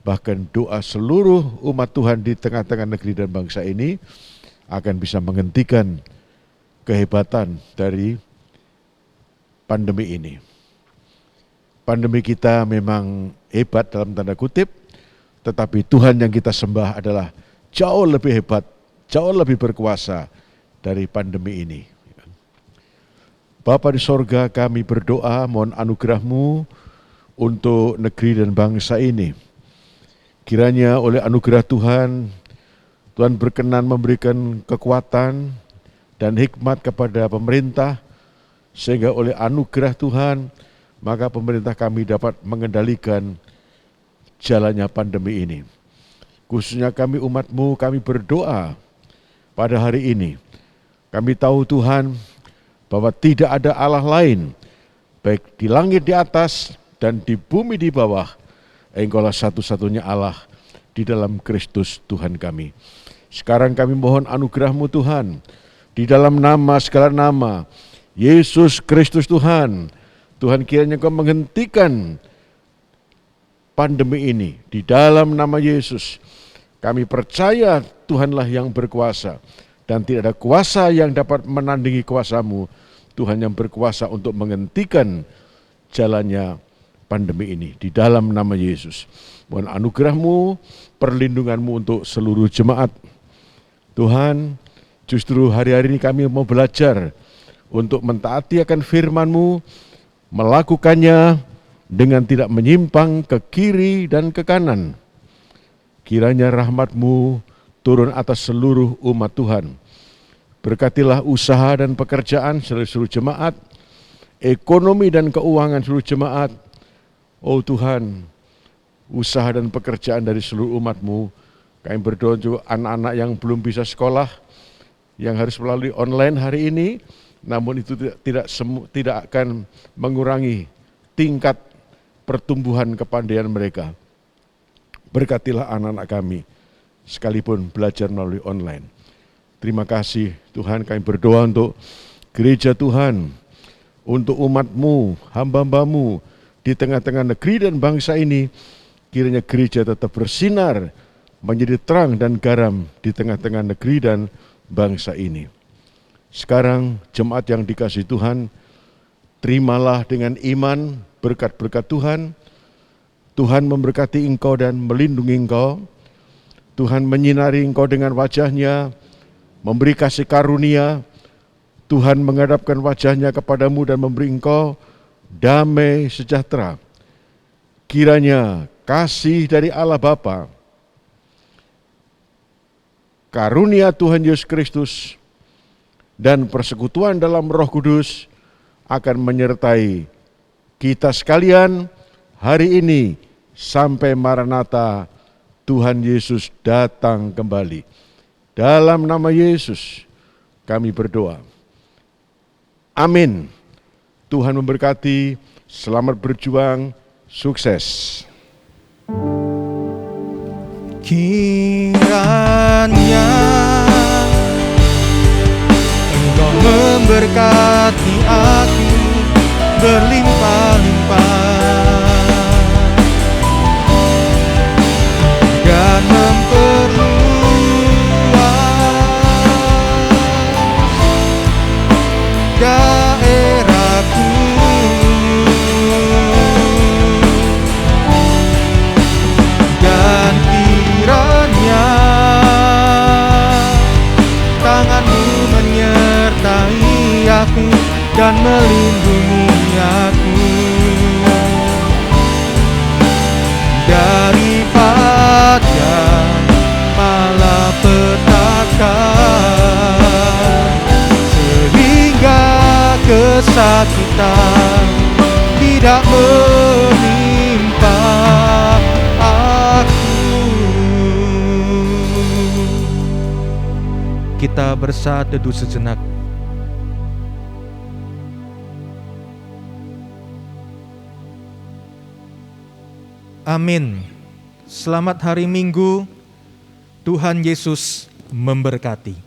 bahkan doa seluruh umat Tuhan di tengah-tengah negeri dan bangsa ini akan bisa menghentikan kehebatan dari pandemi ini. Pandemi kita memang hebat dalam tanda kutip, tetapi Tuhan yang kita sembah adalah jauh lebih hebat, jauh lebih berkuasa dari pandemi ini. Bapa di sorga, kami berdoa mohon anugerah-Mu untuk negeri dan bangsa ini. Kiranya oleh anugerah Tuhan, Tuhan berkenan memberikan kekuatan dan hikmat kepada pemerintah, sehingga oleh anugerah Tuhan, maka pemerintah kami dapat mengendalikan jalannya pandemi ini. Khususnya kami umat-Mu, kami berdoa pada hari ini. Kami tahu Tuhan, bahwa tidak ada Allah lain, baik di langit di atas dan di bumi di bawah. Engkaulah satu-satunya Allah di dalam Kristus Tuhan kami. Sekarang kami mohon anugerah-Mu Tuhan, di dalam nama segala nama, Yesus Kristus Tuhan. Tuhan kiranya Engkau menghentikan pandemi ini. Di dalam nama Yesus, kami percaya Tuhanlah yang berkuasa dan tidak ada kuasa yang dapat menandingi kuasa-Mu. Tuhan yang berkuasa untuk menghentikan jalannya pandemi ini. Di dalam nama Yesus, mohon anugerah-Mu, perlindungan-Mu untuk seluruh jemaat. Tuhan, justru hari-hari ini kami mau belajar untuk mentaati akan firman-Mu, melakukannya dengan tidak menyimpang ke kiri dan ke kanan. Kiranya rahmat-Mu turun atas seluruh umat Tuhan. Berkatilah usaha dan pekerjaan seluruh jemaat, ekonomi dan keuangan seluruh jemaat. Oh Tuhan, usaha dan pekerjaan dari seluruh umat-Mu. Kami berdoa untuk anak-anak yang belum bisa sekolah, yang harus melalui online hari ini, namun itu tidak akan mengurangi tingkat pertumbuhan kepandaian mereka. Berkatilah anak-anak kami, sekalipun belajar melalui online. Terima kasih Tuhan, kami berdoa untuk gereja Tuhan, untuk umat-Mu, hamba-hamba-Mu di tengah-tengah negeri dan bangsa ini. Kiranya gereja tetap bersinar, menjadi terang dan garam di tengah-tengah negeri dan bangsa ini. Sekarang jemaat yang dikasihi Tuhan, terimalah dengan iman berkat-berkat Tuhan. Tuhan memberkati engkau dan melindungi engkau. Tuhan menyinari engkau dengan wajah-Nya, memberi kasih karunia. Tuhan menghadapkan wajah-Nya kepadamu dan memberi engkau damai sejahtera. Kiranya kasih dari Allah Bapa, karunia Tuhan Yesus Kristus, dan persekutuan dalam Roh Kudus akan menyertai kita sekalian hari ini sampai Maranatha, Tuhan Yesus datang kembali. Dalam nama Yesus kami berdoa. Amin. Tuhan memberkati, selamat berjuang, sukses. Kiranya Engkau memberkati aku berlimpah-limpah dan memperluas daerahku, dan kiranya tangan-Mu menyertai aku dan melindungi aku daripada malapetaka, sehingga kesakitan tidak menimpa aku. Kita bersaat teduh sejenak. Amin. Selamat hari Minggu. Tuhan Yesus memberkati.